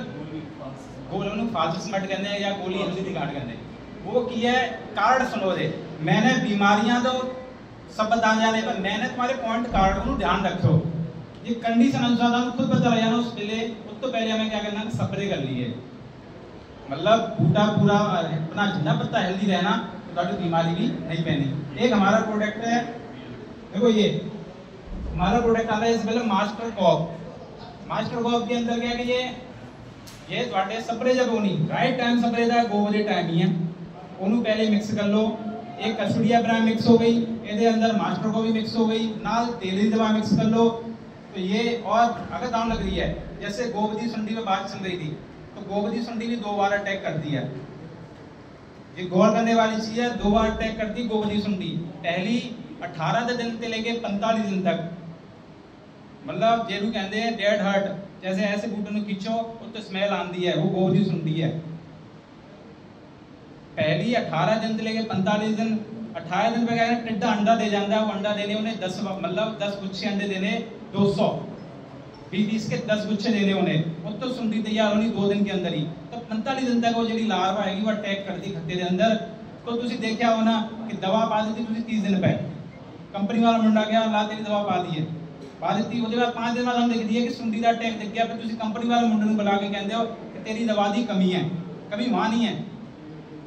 गोल फाजिस मट कहते हैं या गोली हल्दी दिखाट कहते हैं। वो की है कार्ड सुनो दे, मैंने बीमारियां तो सब बता जाने पर मैंने तुम्हारे पॉइंट कार्ड को ध्यान रखो। ये कंडीशन अनुसार खुद पता लग जाना उस पहले तो पहले हमें क्या करना है स्प्रे कर लिए, मतलब बूटा पूरा अपना जितना पत्ता हेल्दी रहना तो बीमारी भी नहीं पहनी। एक हमारा प्रोडक्ट है, देखो ये हमारा प्रोडक्ट आता है इस पहले मास्टर कॉप। मास्टर कॉप के अंदर क्या कि ये थोड़े स्प्रे जब होनी राइट टाइम स्प्रे दा गोवरे टाइम ही है, ओनू पहले मिक्स कर लो। एक कसूरिया ब्रांड मिक्स हो गई, ਇਹਦੇ अंदर मास्टर को भी मिक्स हो गई, नाल तेली दवा मिक्स कर लो तो ये। और अगर दाम लग रही है जैसे गोवदी सुंडी में बात चल रही थी तो गोवदी सुंडी भी 2 बार अटैक करती है। ये गौर करने वाली चीज है, 2 बार अटैक करती गोवदी सुंडी। पहली 18 दिन से लेके 45 दिन तक, मतलब जेरू कहते हैं डेड हर्ट, जैसे ऐसे बूटों को खींचो तो स्मेल आती है, वो गोवदी सुंडी है। पहली 18 दिन से लेके 45 दिन, 18 दिन पे क्या है टिड्डा अंडा दे जाता है, वो अंडा देने उन्हें 10 मतलब 10 गुच्छे अंडे देने 200 20 के 10 गुच्छे देने उन्हें, वो तो सुंडी तैयार होनी 2 दिन के अंदर ही। तो 45 दिन तक वो जी लार्वा आएगी वो अटैक करती खत्ते के अंदर। तो तुसी देखा हो ना कि दवा पा दी थी 30 दिन पे, कंपनी वाला मुंडा गया ला तेरी दवा पा दी है, पा दी उसके बाद 5 दिन बाद हम देख दिए कि सुंडी का अटैक दिख गया। फिर तुसी कंपनी वाले मुंडे को बुला के कहते हो कि तेरी दवा दी कमी है, कभी वहां नहीं है,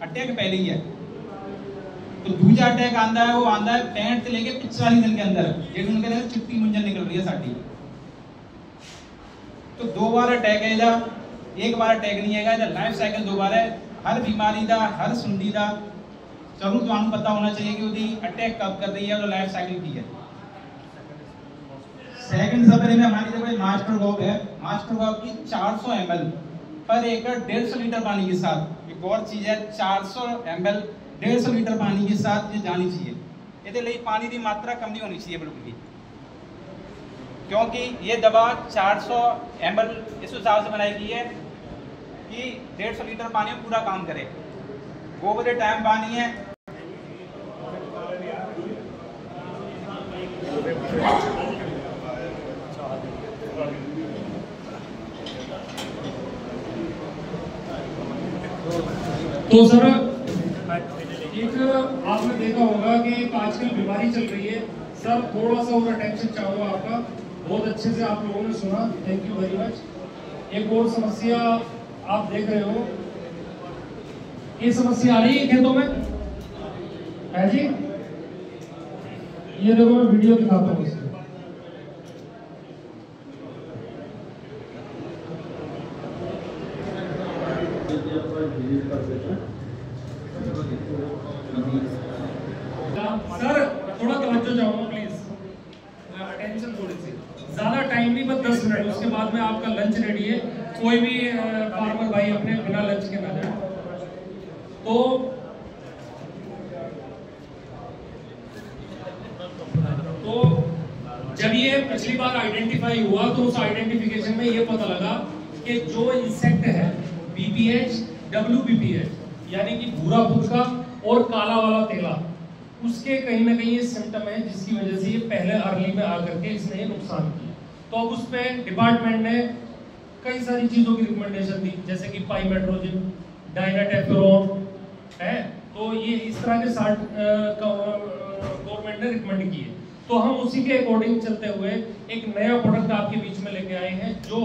अटैक पहले ही है। तो दूसरा अटैक आंदा है, वो आंदा है 65 से लेके 45 दिन के अंदर, जेडू उनके अंदर चिट्टी मुंजन निकल रही है साडी। तो 2 बार अटैक है, 1 बार अटैक नहीं है, लाइफ साइकिल 2 बार है। हर बीमारी का, हर सुंडी का चलो तो आपको पता होना चाहिए कि उसकी अटैक कब कर रही है और लाइफ साइकिल की है। सेकंड सबसे में हमारी देखो मास्टर गॉग है। मास्टर गॉग की 400 ml पर एकड़ 150 लीटर पानी के साथ, एक और चीज है 400 ml 150 लीटर पानी के साथ ये जानी चाहिए। ਇਹਦੇ ਲਈ पानी की मात्रा कम नहीं होनी चाहिए बिल्कुल भी, क्योंकि ये दवा 400 ml इस हिसाब से बनाई गई है कि 150 लीटर पानी में पूरा काम करे। गोबर टाइम पानी है। तो सर एक आपने देखा होगा कि एक आजकल बीमारी चल रही है सर, थोड़ा सा और अटेंशन चाहूंगा आपका। बहुत अच्छे से आप लोगों ने सुना, थैंक यू वेरी मच। एक और समस्या आप देख रहे हो, ये समस्या आ रही है खेतों में है जी। ये देखो मैं वीडियो दिखाता हूँ इसको। सर थोड़ा तवज्जो चाहूंगा प्लीज, अटेंशन थोड़ी सी, ज्यादा टाइम नहीं, बस 10 मिनट, उसके बाद में आपका लंच रेडी है। कोई भी फार्मर भाई अपने बिना लंच के ना जाए। तो जब ये पिछली बार आइडेंटिफाई हुआ तो उस आइडेंटिफिकेशन में ये पता लगा कि जो इंसेक्ट है BPH, WBPH यानी कि भूरा फुदका और काला वाला तेला, उसके कहीं ना कहीं ये सिम्टम है जिसकी वजह से ये पहले अर्ली में आकर के इसने ये नुकसान किया। तो अब उस पर डिपार्टमेंट ने कई सारी चीजों की रिकमेंडेशन दी, जैसे कि पाइमेट्रोजिन, डायनाटेफेरोन है। तो ये इस तरह के 60 गवर्नमेंट ने रिकमेंड किए। तो हम उसी के अकॉर्डिंग चलते हुए एक नया प्रोडक्ट आपके बीच में लेके आए हैं जो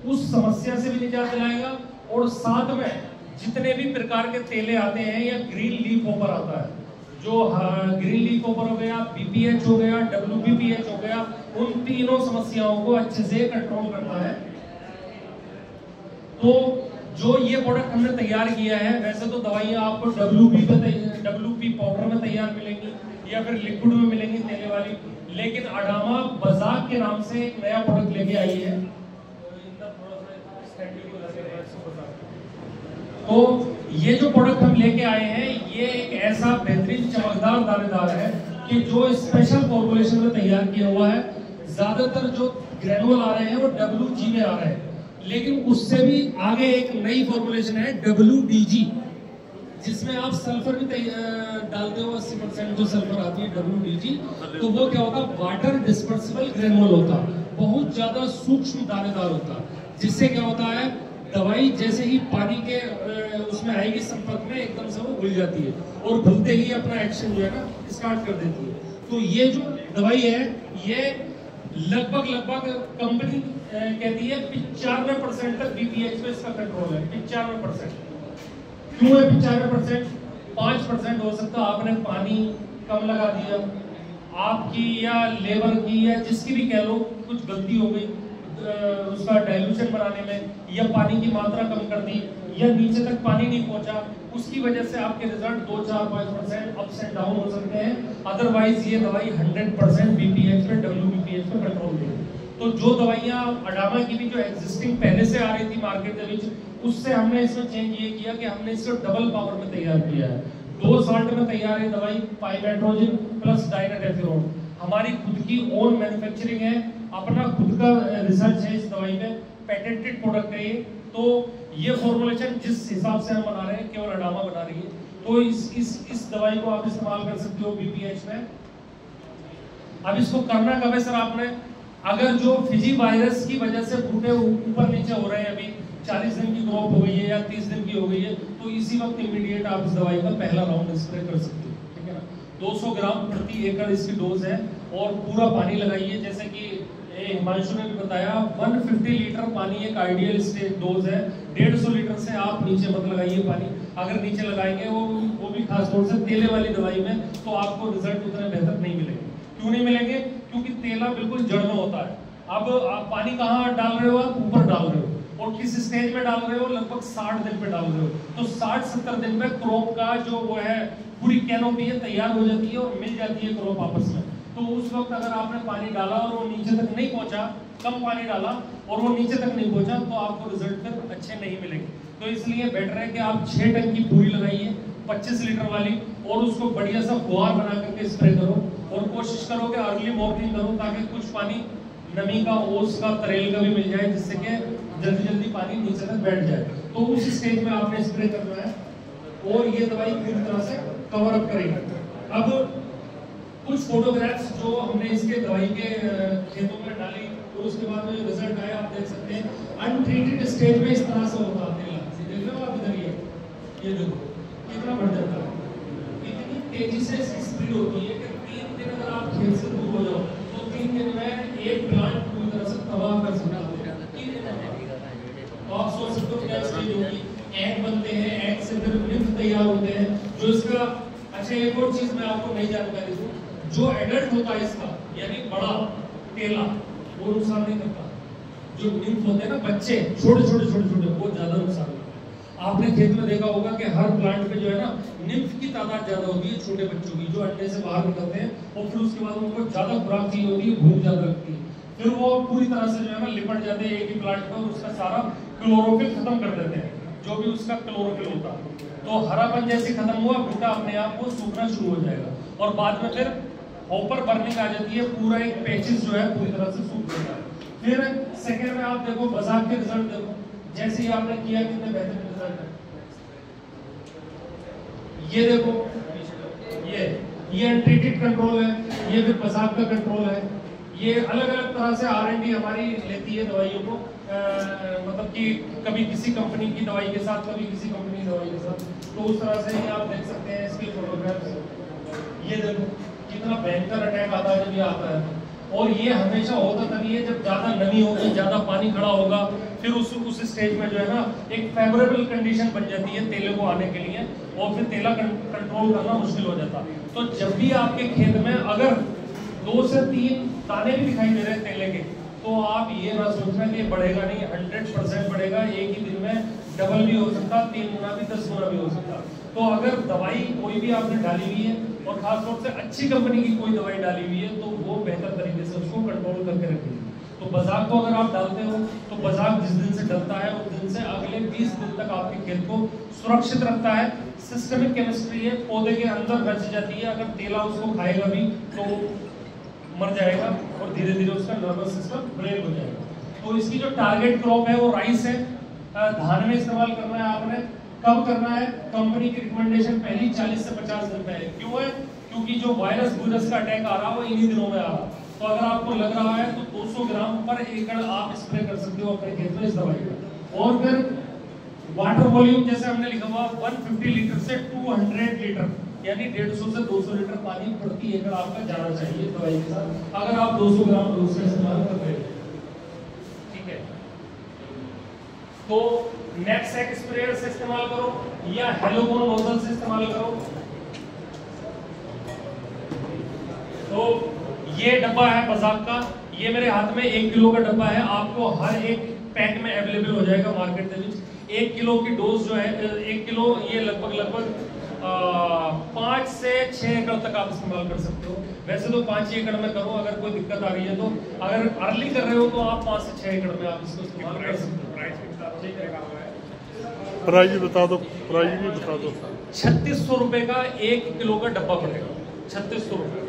उस समस्या से भी निजात दिलाएगा और साथ में जितने भी प्रकार के तेले आते हैं या ग्रीन लीफ होपर आता है, जो ग्रीन लीफ होपर हो गया, BPH हो गया, WBPH हो गया, उन तीनों समस्याओं को अच्छे से कंट्रोल करता है। तो जो ये प्रोडक्ट हमने तैयार किया है, वैसे तो दवाइयाँ आपको WP पाउडर में तैयार मिलेंगी या फिर लिक्विड में मिलेंगी तेले वाली, लेकिन अडामा बजाक के नाम से एक नया प्रोडक्ट लेके आई है। तो ये जो प्रोडक्ट हम लेके आए हैं ये एक ऐसा बेहतरीन चमकदार दानेदार है कि जो स्पेशल फॉर्मुलेशन में तैयार किया हुआ है। ज्यादातर जो ग्रेनुअल आ रहे हैं वो WG में आ रहे हैं, लेकिन उससे भी आगे एक नई फॉर्मुलेशन है WDG, जिसमें आप सल्फर भी डालते हो। 80% जो सल्फर आती है WDG, तो वो क्या होता है, वाटर डिस्पर्सिबल ग्रेनुअल होता, बहुत ज्यादा सूक्ष्म दानेदार होता, जिससे क्या होता है दवाई जैसे ही पानी के उसमें आएगी संपर्क में एकदम से वो घुल जाती है और घुलते ही अपना एक्शन जो है ना स्टार्ट कर देती है। तो ये जो दवाई है ये लगभग कंपनी कहती है 95% तक BPH पे इसका कंट्रोल है। 95%। क्यों है 95%? 5% हो सकता है आपने पानी कम लगा दिया, आपकी या लेबर की या जिसकी भी कह लो कुछ गलती हो गई उसका डाइल्यूशन बनाने में, या पानी की मात्रा कम कर दी, या नीचे तक पानी नहीं पहुंचा, उसकी वजह से आपके रिजल्ट 2, 4, 5% अप्स एंड डाउन हो सकते हैं। अदरवाइज ये दवाई 100% BPH पे WBPH पे कंट्रोल देगी। तो जो दवाइयाँ अडामा की भी जो एग्जिस्टिंग पहले से आ रही थी मार्केट के बीच, उससे हमने इसमें चेंज ये किया कि हमने इसको डबल पावर में तैयार किया है। 2 साल्ट में तैयार है दवाई, पाइमेट्रोजिन प्लस डायनाटेफेरोन। हमारी खुद की ओन मैन्युफैक्चरिंग है, अपना खुद का रिसर्च है इस दवाई में, पेटेंटेड प्रोडक्ट है ये। तो ये फॉर्मुलेशन जिस हिसाब से हम बना रहे हैं केवल अडामा बना रही है, तो इस दवाई को आप इस्तेमाल कर सकते हो BPH में। अब इसको करना कब है सर आपने, अगर जो फिजी वायरस की वजह से बूटे ऊपर नीचे हो रहे हैं, अभी 40 दिन की क्रॉप हो गई है या 30 दिन की हो गई है, तो इसी वक्त इमीडिएट आप इस दवाई का पहला राउंड स्प्रे कर सकते हो, ठीक है ना। 200 ग्राम प्रति एकड़ इसकी डोज है और पूरा पानी लगाइए। जैसे कि हिमांशु ने भी बताया 150 लीटर पानी एक आइडियल स्टेज डोज है। 150 लीटर से आप नीचे मत लगाइए पानी, अगर नीचे लगाएंगे वो भी खास तौर से तेले वाली दवाई में, तो आपको रिजल्ट उतने बेहतर नहीं मिलेंगे। क्यों नहीं मिलेंगे? क्योंकि तेला बिल्कुल जड़ में होता है अब आप पानी कहाँ डाल रहे हो, आप ऊपर डाल रहे हो, और किस स्टेज में डाल रहे हो, लगभग 60 दिन पे डाल रहे हो। तो 60-70 दिन में क्रॉप का जो वो है पूरी कैनोपी है तैयार हो जाती है और मिल जाती है क्रॉप आपस में। तो उस वक्त अगर आपने पानी डाला और वो नीचे तक नहीं पहुंचा, कम पानी डाला और वो नीचे तक नहीं पहुंचा, तो आपको रिजल्ट फिर अच्छे नहीं मिलेंगे। तो इसलिए बेटर है कि आप 6 टन की पूरी लगाइए 25 लीटर वाली, और उसको बढ़िया सा फुहार बना करके स्प्रे करो, और कोशिश करो कि अर्ली मॉर्निंग करो ताकि कुछ पानी नमी का, ओस का, तरेल का भी मिल जाए, जिससे कि जल्दी जल्दी पानी नीचे तक बैठ जाए। तो उस स्टेज में आपने स्प्रे करना है और ये दवाई पूरी तरह से कवर अप करेगी। अब कुछ फोटोग्राफ्स जो हमने इसके दवाई के खेतों में डाली और उसके बाद में जो रिजल्ट आया आप देख सकते हैं। अनट्रीटेड स्टेज में इस तरह से होता है, देख रहे हो आप इधर, ये देखो कितना बढ़ जाता है, इतनी तेजी से इसकी स्पीड होती है कि 3 दिन अगर आप खेत से दूर हो जाओ तो 3 दिन में एक प्लांट पूरी तरह से तबाह कर सकता है। आप सोच सकते हो क्या स्टेज होगी, एग बनते हैं, एग से फिर निम्फ तैयार होते हैं जो इसका। अच्छा एक और चीज मैं आपको नई जानकारी दूं, जो एडल्ट होता है इसका यानी बड़ा केला वो नुकसान नहीं करता, जो निम्फ होते हैं ना बच्चे छोटे छोटे वो ज्यादा नुकसान करते हैं। आपने खेत में देखा होगा कि हर प्लांट पे जो है ना निम्फ की तादाद ज्यादा होती है, छोटे बच्चों की जो अंडे से बाहर निकलते हैं, और फिर उसके बाद उनको ज्यादा खुराक चाहिए होती है, भूख ज्यादा लगती है, फिर वो पूरी तरह से जो है ना लिपट जाते हैं एक ही प्लांट पर, उसका सारा क्लोरोफिल खत्म कर देते हैं, जो भी उसका क्लोरोफिल होता है। तो हरापन जैसे खत्म हुआ, बूटा अपने आप वो सूखना शुरू हो जाएगा, और बाद में फिर हॉपर बर्निंग आ जाती है, पूरा एक पैचेस जो है पूरी तरह से सूख जाता है। फिर सेकंड में आप देखो बजाक के रिजल्ट देखो, जैसे ही आपने किया कितने बेहतरीन रिजल्ट है। ये देखो ये अनट्रीटेड कंट्रोल है, ये फिर बजाक का कंट्रोल है। ये अलग अलग तरह से R&D हमारी लेती है दवाइयों को, मतलब कि कभी किसी कंपनी की दवाई के साथ, कभी किसी कंपनी की दवाई के साथ। तो उस तरह से ही आप देख सकते हैं इसकी फोटोग्राफ्स। ये देखो कितना भयंकर अटैक आता है जब ये आता है, और ये हमेशा होता तभी है जब ज्यादा नमी होगी, ज्यादा पानी खड़ा होगा, फिर उस स्टेज में जो है ना एक फेवरेबल कंडीशन बन जाती है तेले को आने के लिए, और फिर तेला कंट्रोल करना मुश्किल हो जाता। तो जब भी आपके खेत में अगर 2 से 3 दाने भी दिखाई दे रहे हैं तेले के, तो आप ये ना सोचना कि ये बढ़ेगा नहीं, 100% बढ़ेगा। एक ही दिन में डबल भी हो सकता, 3 गुना भी, 10 गुना भी हो सकता। तो अगर दवाई कोई भी आपने डाली हुई है, और खासतौर से अच्छी कंपनी की कोई दवाई डाली हुई है, तो वो बेहतर तरीके से उसको कंट्रोल करके रखेगी। तो बजाक को अगर आप डालते हो तो बजाक जिस दिन से डलता है उस दिन से अगले 20 दिन तक आपके खेत को सुरक्षित रखता है। सिस्टमिक केमिस्ट्री है, पौधे के अंदर रच जाती है, अगर तेला उसको खाएगा भी तो मर जाएगा, और धीरे धीरे उसका नर्वस सिस्टम ब्रेक हो जाएगा। तो इसकी जो टारगेट क्रॉप है वो राइस है, धान में इस्तेमाल करना है आपने। कब करना है, कंपनी की रिकमेंडेशन पहली 40 से 50 दिन में है। क्यों है, क्योंकि जो वायरस का अटैक आ रहा है वो इन्हीं दिनों में आ रहा है। तो अगर आपको लग रहा है तो 200 ग्राम पर एकड़ आप स्प्रे कर सकते हो अपने खेत में इस दवाई का। और फिर वाटर वॉल्यूम जैसे हमने लिखा हुआ 150 लीटर से 200 लीटर, यानी 150 से 200 लीटर पानी प्रति एकड़ आपका जाना चाहिए दवाई के साथ, अगर आप 200 ग्राम डोज का इस्तेमाल कर रहे हैं। ठीक है, तो नेक्सेक स्प्रेयर से इस्तेमाल करो या हेलोबोन नोजल से इस्तेमाल करो। तो ये डब्बा है बजाक का, ये मेरे हाथ में 1 किलो का डब्बा है, आपको हर एक पैक में अवेलेबल हो जाएगा मार्केट के बीच। 1 किलो की डोज जो है 1 किलो, ये लगभग 5 से 6 एकड़ तक आप इस्तेमाल कर सकते हो। वैसे तो 5 एकड़ में करो, अगर कोई दिक्कत आ रही है तो, अगर अर्ली कर रहे हो तो आप 5 से 6 एकड़ में आप इसको इस्तेमाल कर सकते हो। प्राइस भी बता दो, प्राइस भी बता दो। 3600 रुपए का 1 किलो का डब्बा पड़ेगा, 3600 रुपए।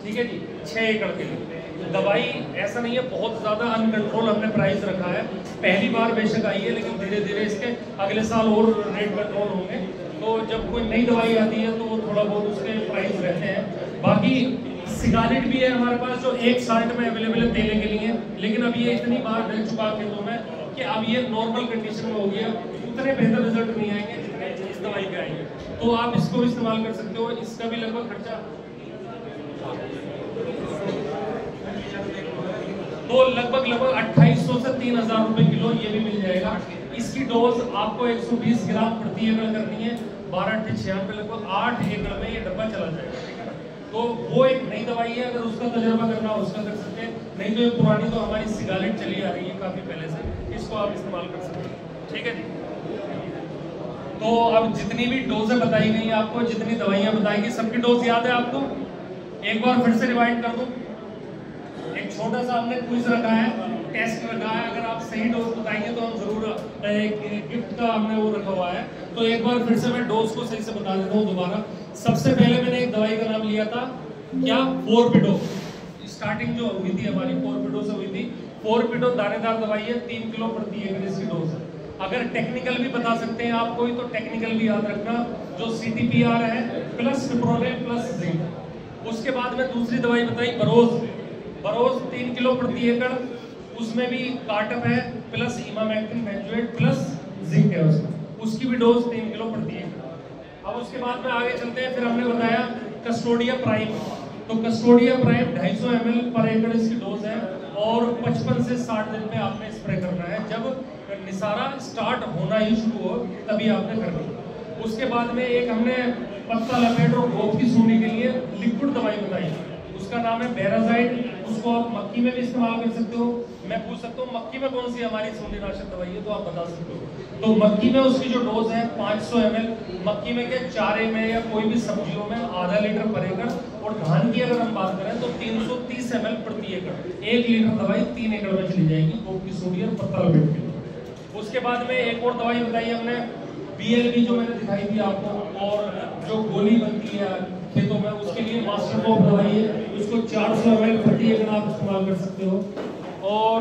ठीक है जी, 6 एकड़ के लिए दवाई। ऐसा नहीं है बहुत ज्यादा अनकंट्रोल हमने प्राइस रखा है, पहली बार बेशक आई है, लेकिन धीरे धीरे इसके अगले साल और रेट कंट्रोल होंगे। तो जब कोई नई दवाई आती है तो वो थोड़ा बहुत उसके प्राइस रहते हैं। बाकी सिगारेट भी है हमारे पास जो 1 साल्ट में अवेलेबल है तेले के लिए, लेकिन अब ये इतनी बार रह चुका खेतों में कि अब ये नॉर्मल कंडीशन में हो गया, उतने बेहतर रिजल्ट नहीं आएंगे जितने इस दवाई के आएंगे। तो आप इसको भी इस्तेमाल कर सकते हो। इसका भी लगभग खर्चा तो लगभग 2800 से 3000 रुपए किलो ये भी मिल जाएगा। इसकी डोज आपको 120 ग्राम प्रति एकड़ करनी है, 12 × 6 लगभग 8 एकड़ में ये डब्बा चला जाएगा। ठीक है ना, तो वो एक नई दवाई है, अगर उसका तजुर्बा करना हो उसका कर सकते हैं, नहीं तो ये पुरानी तो हमारी सिगारेट चली आ रही है काफी पहले से, इसको आप इस्तेमाल कर सकते हैं। ठीक है जी। तो अब जितनी भी डोजें बताई गई आपको, जितनी दवाइयां बताई गई, सबकी डोज याद है आपको? एक बार फिर से रिवाइंड कर दूं। एक छोटा सा हमने क्विज रखा है, टेस्ट रखा है, अगर आप सही डोज बताएंगे तो हम जरूर एक गिफ्ट का हमने वो रखा हुआ है। तो एक बार फिर से मैं डोज को सही से बता देता हूँ दोबारा। सबसे पहले मैंने एक दवाई का नाम लिया था क्या, फोरपिडो। स्टार्टिंग जो हुई थी हमारी फोरपिडो से हुई थी। फोरपिडो दानेदार दवाई है, 3 किलो प्रति एकड़ इसकी डोज है। अगर टेक्निकल भी बता सकते हैं आप कोई, तो टेक्निकल भी याद रखना, जो CTPR है प्लस फिप्रोनिल प्लस जिंक। उसके बाद में दूसरी दवाई बताई बरोज 3 किलो प्रति एकड़, उसमें भी कार्टप है plus emamectin benzoate plus zinc है उसमें, उसकी भी डोज 3 किलो प्रति एकड़। अब उसके बाद में आगे चलते हैं, फिर हमने बताया कस्टोडिया प्राइम। तो कस्टोडिया प्राइम 250 ml पर एकड़ इसकी डोज है, और 55 से 60 दिन में आपने स्प्रे करना है। जब निसारा स्टार्ट होना ही शुरू हो तभी आपने करनी है। उसके बाद में एक हमने पत्ता लपेट और गोद की सूंडी के लिए लिक्विड दवाई बताई, उसका नाम है बेराजाइड। उसको आप मक्की में भी इस्तेमाल कर सकते हो। मैं पूछ सकता हूँ मक्की में कौन सी हमारी सूंडी नाशक दवाई है, तो आप बता सकते हो। तो मक्की में उसकी जो डोज है 500 ml, मक्की में क्या चारे में या कोई भी सब्जियों में आधा लीटर पर एकड़, और धान की अगर हम बात करें तो 330 ml प्रति एकड़, 1 लीटर दवाई 3 एकड़ में चली जाएगी गोद की सूंडी और पत्ता लपेट के लिए। उसके बाद में एक और दवाई बताई हमने BLB, जो मैंने दिखाई थी आपको, और जो गोली बनती है खेतों में, उसके लिए मास्टर कॉप दवाई है, उसको 400 ml प्रति एकड़ आप इस्तेमाल कर सकते हो। और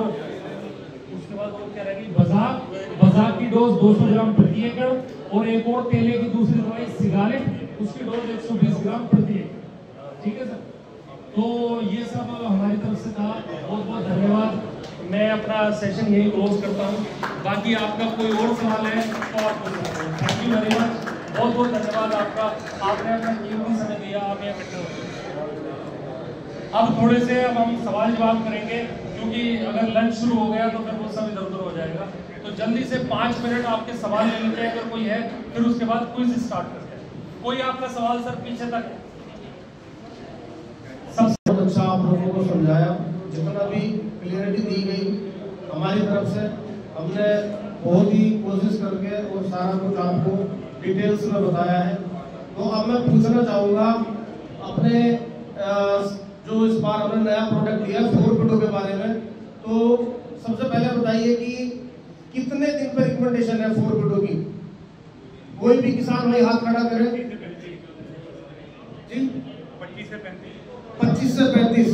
उसके बाद वो क्या रहेगी, बजाक की डोज 200 ग्राम प्रति एकड़, और एक और तेले की दूसरी दवाई सिगारेट, उसकी डोज 120 ग्राम प्रति एकड़। ठीक है सर, तो ये सब हमारी तरफ से था। बहुत बहुत धन्यवाद। मैं अपना सेशन यही क्लोज करता हूँ। बाकी आपका कोई और सवाल है तो आप पूछ सकते हैं। थैंक यू वेरी मच, बहुत बहुत धन्यवाद आपका, आपने अपना कीमती समय दिया, आप यहाँ बैठे हो। अब थोड़े से अब हम सवाल जवाब करेंगे, क्योंकि अगर लंच शुरू हो गया तो फिर वो सब इधर उधर हो जाएगा। तो जल्दी से 5 मिनट आपके सवाल ले लेते हैं, अगर कोई है, फिर उसके बाद क्विज स्टार्ट करते हैं। कोई आपका सवाल सर पीछे तक? बहुत अच्छा आप लोगों को समझाया, जितना भी क्लियरिटी दी गई हमारी तरफ से, हमने बहुत ही कोशिश करके और सारा कुछ आपको डिटेल्स में बताया है। तो अब मैं पूछना चाहूँगा अपने जो इस बार हमने नया प्रोडक्ट दिया फोरपिडो के बारे में, तो सबसे पहले बताइए कि कितने दिन पर रिकमेंडेशन है फोरपिडो की? कोई भी किसान भाई हाथ खड़ा करे जी। 25 से 35।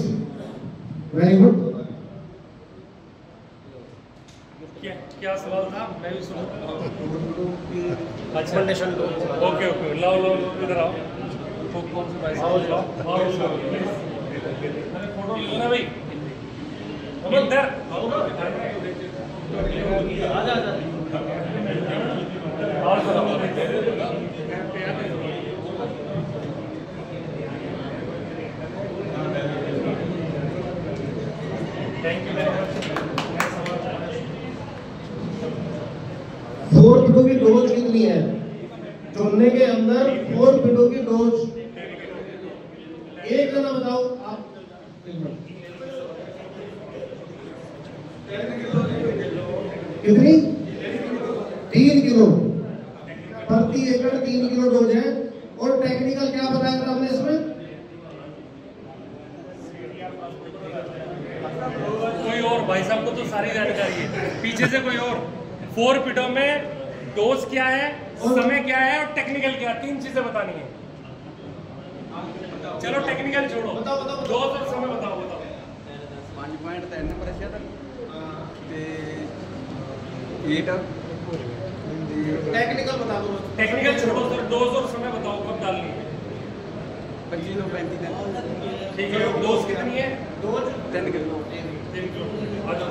Very good. क्या सवाल था, मैं भी सुना। अच्छा, ओके ओके, लाओ इधर आओ। कौन सी प्राइस? फोटो लेना भाई, इधर थैंक यू वेरी मच। फोरपिडो की डोज कितनी है? चुनने के अंदर फोरपिडो की डोज एक जना बताओ आप। कितनी? 3 किलो प्रति एकड़, 3 किलो डोज है। और टेक्निकल क्या बताया था आपने इसमें? कोई और भाई साहब को तो सारी जानकारी है, पीछे से कोई और। फोरपिडो में डोज क्या है, समय क्या है और टेक्निकल क्या है, 3 चीजें बतानी है। चलो टेक्निकल छोड़ो, बताओ। डोज और समय बताओ। 5.3% टेक्निकल बता दो। टेक्निकल छोड़ो सर, डोज और समय बताओ कब डालनी है। 25-35 दिन। ठीक है, डोज कितनी है? Dose 10 kilo. 3 किलो। आ जाओ।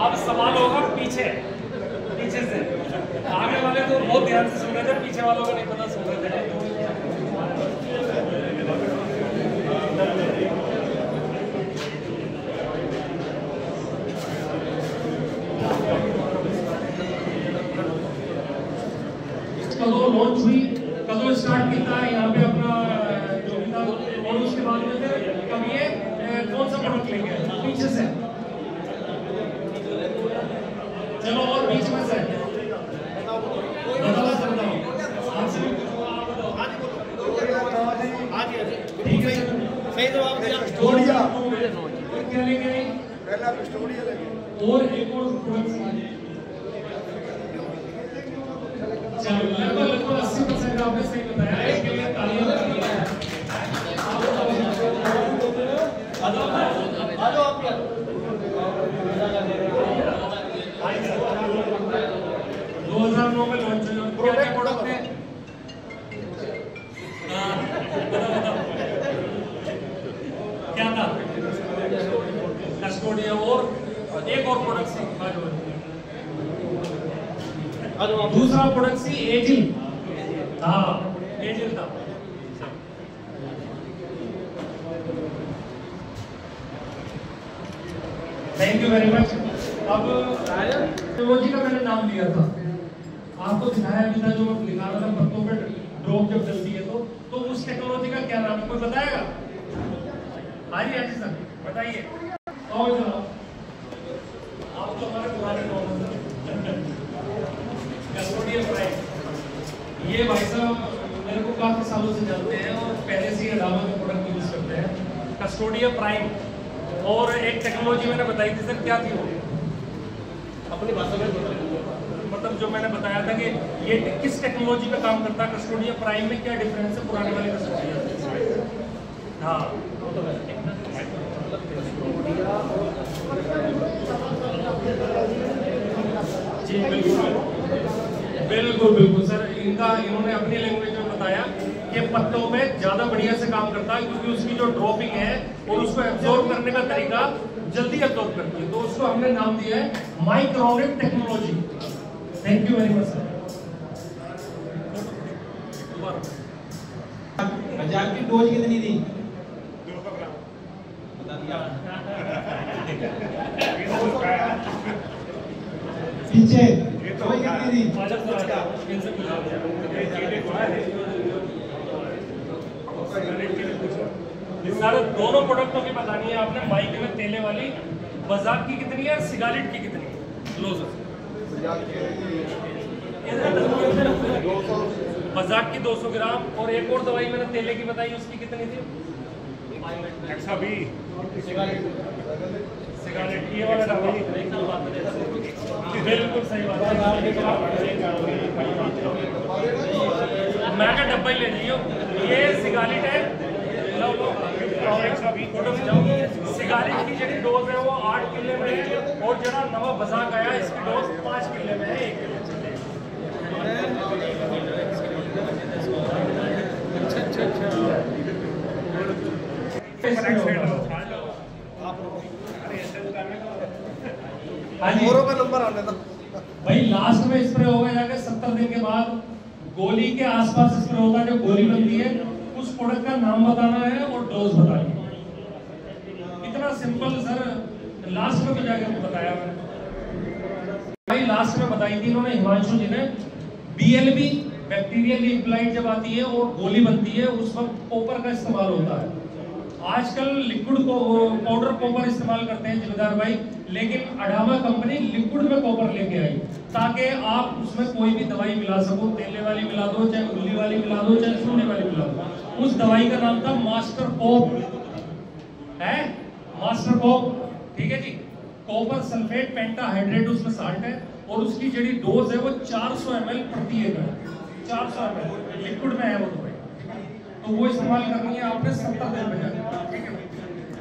अब सवाल होगा पीछे से, आगे वाले तो बहुत ध्यान से सुन रहे थे, पीछे वालों को नहीं पता सुन रहे थे। कदों लॉन्च हुई, कदों स्टार्ट सही जवाब दिया। कस्टोडिया और क्या लेंगे नहीं पहला कस्टोडिया लेंगे और एक और प्रोडक्ट चलो लगभग 80% आपने सही बताया। इसके लिए तालियां बजाइए। आ जाओ आप 2009 में लॉन्च हुई। क्या क्या प्रोडक्ट है? बताओ क्या था? कस्टोडिया और एक और प्रोडक्ट सी दूसरा प्रोडक्ट सी एजिल। हाँ एजिल था। Thank you very much. अब टेक्नोलॉजी का मैंने नाम लिया था, आपको दिखाया भी था, जो लिखा था पत्तों पे ड्रॉप जब चलती है तो उस टेक्नोलॉजी का क्या नाम है? कोई बताएगा? हाँ जी सर बताइए। और आप तो हमारे पुराने कस्टोडिया प्राइम, ये भाई साहब मेरे को काफी सालों से जानते हैं और पहले से ही अडामा का प्रोडक्ट यूज करते हैं। कस्टोडिया प्राइम और एक टेक्नोलॉजी मैंने बताई थी सर, क्या थी वो? अपनी भाषा में मतलब जो मैंने बताया था कि ये किस टेक्नोलॉजी पे काम करता है। कस्टोडिया प्राइम में क्या डिफरेंस है पुराने वाले कस्टोडिया? हाँ जी बिल्कुल बिल्कुल सर। इन्होंने अपनी लैंग्वेज में बताया कि पत्तों में ज्यादा बढ़िया से काम करता है, क्योंकि उसकी जो ड्रॉपिंग है और उसको एब्जॉर्ब करने का तरीका जल्दी एब्जॉर्ब करती है, तो उसको हमने नाम दिया है micronic technology. Thank you very much sir. बाजार की डोज कितनी थी? बता दिया पीछे डोज कितनी थी? सर दोनों प्रोडक्टों की बतानी है आपने। माइक में तेले वाली बजाक की कितनी है, सिगारेट की कितनी है? लो सर। बजाक की 200 ग्राम और एक और दवाई मैंने तेले की बताई, उसकी कितनी थी? सिगारेट ये वाला डब्बा। बिल्कुल सही बात है। मैं का डब्बा ही ले लियो। ये सिगारेट है। लो लो फोटो खिंचाओ। सिगारेट की जो डोज है वो 8 किले में है और जरा नवा बजाक आया इसकी डोज 5 किले में है। 1 किले का नंबर आने दो भाई। लास्ट में स्प्रे होगा जाके 70 दिन के बाद। गोली के आसपास स्प्रे होता है, जो गोली बनती है उस प्रोडक्ट का नाम बताना है और डोज बतानी है। इतना सिंपल सर। लास्ट में तो जाके बताया मैंने भाई, लास्ट में बताई थी इन्होंने, हिमांशु जी ने। BLB बैक्टीरियल लीफ जब आती है और गोली बनती है उस वक्त कॉपर का इस्तेमाल होता है। आजकल लिक्विड को पाउडर कॉपर इस्तेमाल करते हैं जिम्मेदार भाई, लेकिन अडामा कंपनी लिक्विड में कॉपर लेके आई ताकि आप उसमें कोई भी दवाई मिला सको। तेले वाली मिला दो, चाहे गुल्ली वाली मिला दो, चाहे सूने वाली मिला दो। उस दवाई का नाम था मास्टर कोप है, मास्टर कोप। ठीक है जी। कॉपर सल्फेट पेंटाहाइड्रेट उसमें साल्ट है और उसकी जड़ी डोज है वो 400 ml प्रति एकड़। 400 ml लिक्विड में है वो दवाई, तो वो इस्तेमाल करनी है आपने 70 दिन में जाके। ठीक है।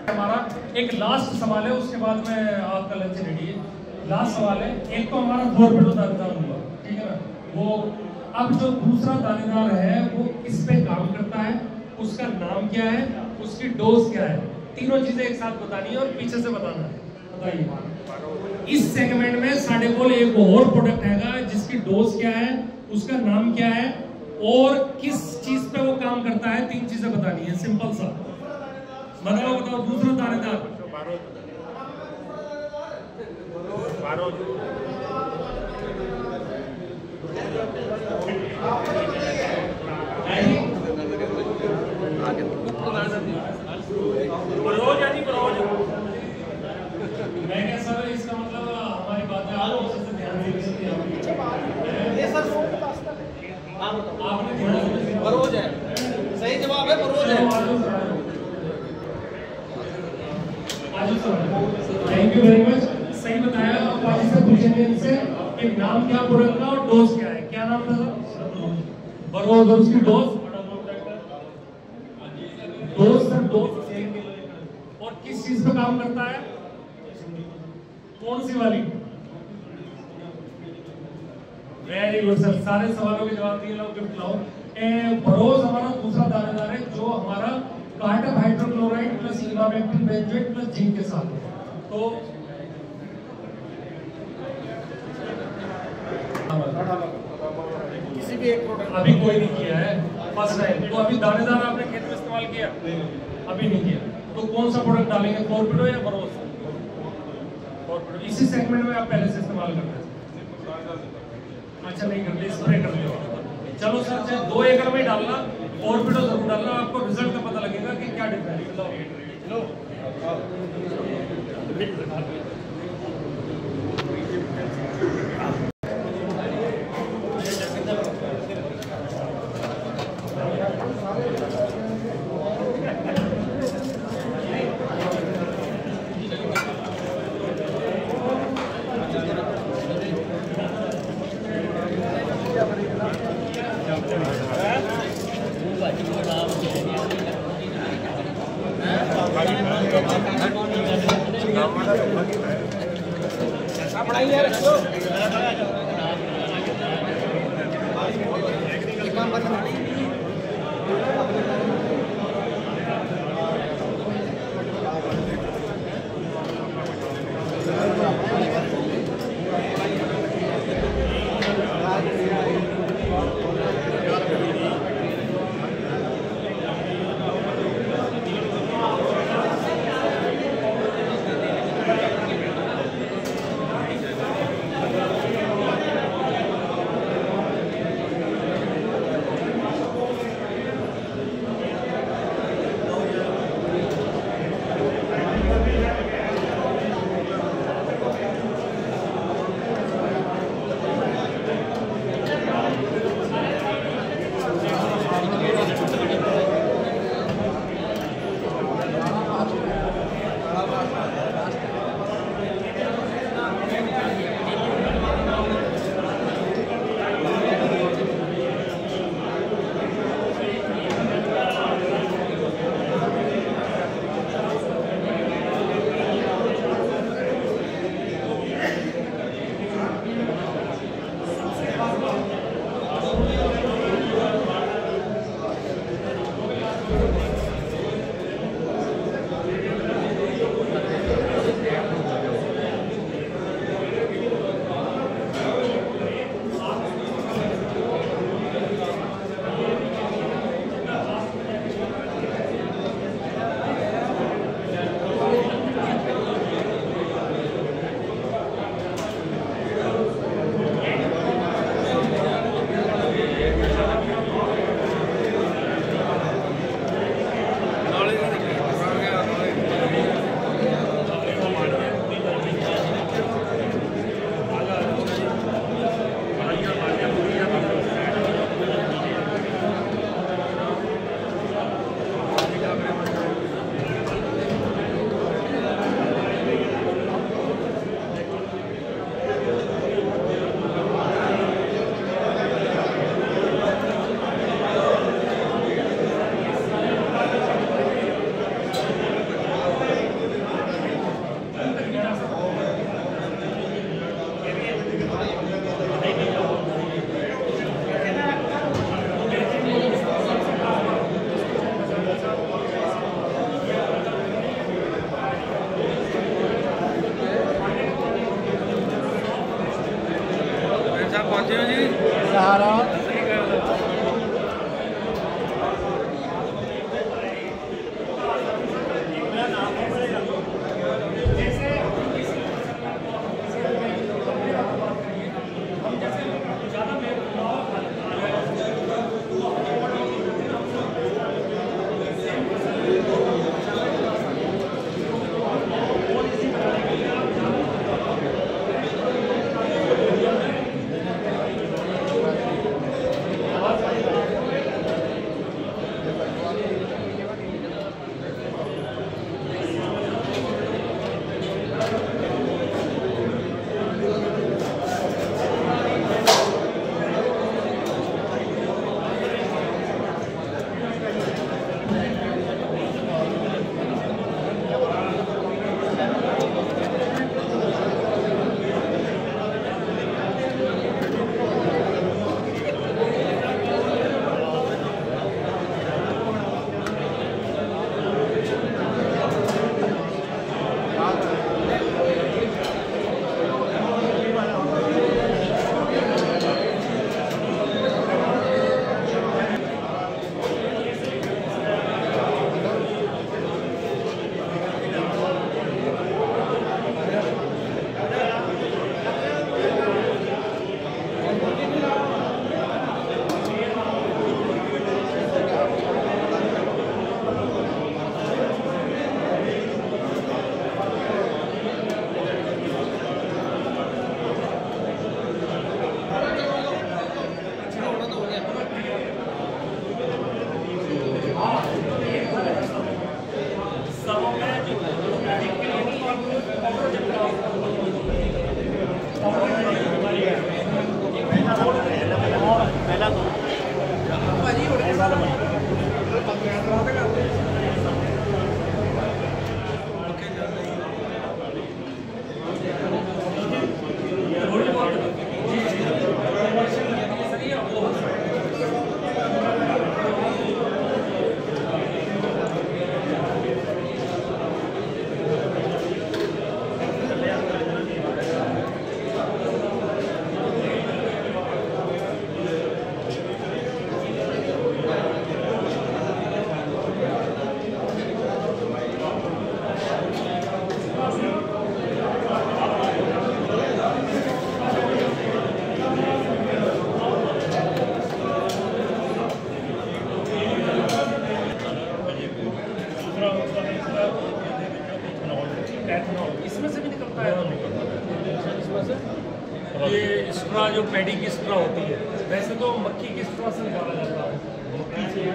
हमारा एक लास्ट सवाल है, उसके बाद में आपका लंच रेडी है। लास्ट सवाल है, एक तो हमारा 4 मिनट दानेदार हुआ, ठीक है ना वो। अब जो दूसरा दानेदार है वो किस पे काम करता है, उसका नाम क्या है, उसकी डोज क्या है, तीनों चीजें एक साथ बतानी है और पीछे से बताना है। बताइए। इस सेगमेंट में साढ़े कोल एक और प्रोडक्ट है जिसकी डोज क्या है, उसका नाम क्या है और किस चीज पे वो काम करता है। 3 चीजें बतानी है, सिंपल सा। बताओ बताओ। दूसरा दानेदार बरोज है जी, बरोज। मैं क्या सर, इसका मतलब हमारी बातें आप अच्छे से ध्यान से आपने ध्यान से। बरोज है, सही जवाब है बरोज है। थैंक यू वेरी मच, सही बताया। अब बाजी से पूछेंगे इनसे कि नाम क्या प्रोडक्ट का और डोज क्या है। क्या नाम था सर? बरोज, और उसकी डोज? डोज सर, डोज और किस चीज पे काम करता है? कौन सी वाली? वेरी गुड सर, सारे सवालों के जवाब दिए। लोग गिफ्ट लाओ। बरोज हमारा दूसरा दानेदार है जो हमारा cartap hydrochloride plus emamectin benzoate plus zinc के साथ है। तो किसी भी एक प्रोडक्ट अभी कोई नहीं किया है, फर्स्ट टाइम। तो अभी दानेदार आपने खेत में इस्तेमाल किया? अभी नहीं किया। तो कौन सा प्रोडक्ट डालेंगे, कॉर्पिडो या बरोज? कॉर्पिडो। इसी सेगमेंट में आप पहले से इस्तेमाल करते हैं? अच्छा, नहीं करते, स्प्रे करते हो। चलो सर, चाहे 2 एकड़ में डालना, कॉर्पिडो जरूर डालना, आपको रिजल्ट का पता लगेगा कि क्या डिफरेंस है। स्ट्रा जो पैडी की स्ट्रा होती है, वैसे तो मक्खी की स्ट्रा से निकाला जाता है, मक्खी से।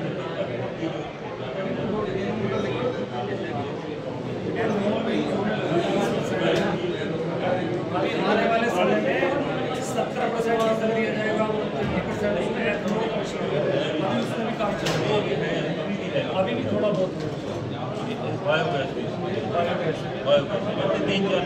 अभी आने वाले समय में 70% कर दिया जाएगा, 50% उसमें एथेनॉल का मिश्रण होगा। अभी उसमें भी काम चल रहा है, अभी भी थोड़ा बहुत बायोगैस 3-4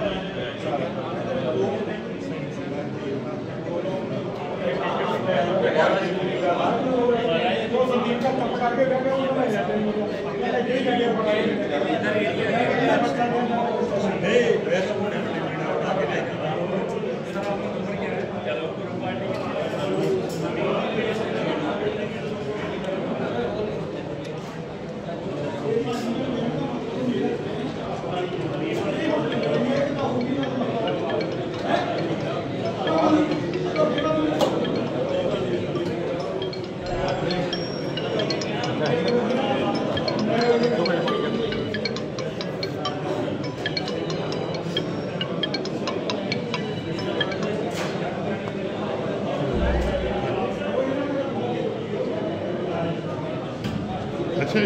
अच्छा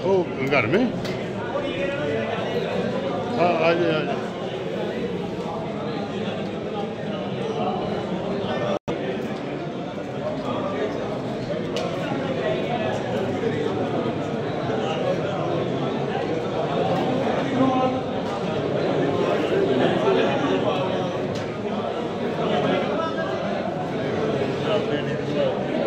ओ घर में हाँ आ जाए आ जाए नहीं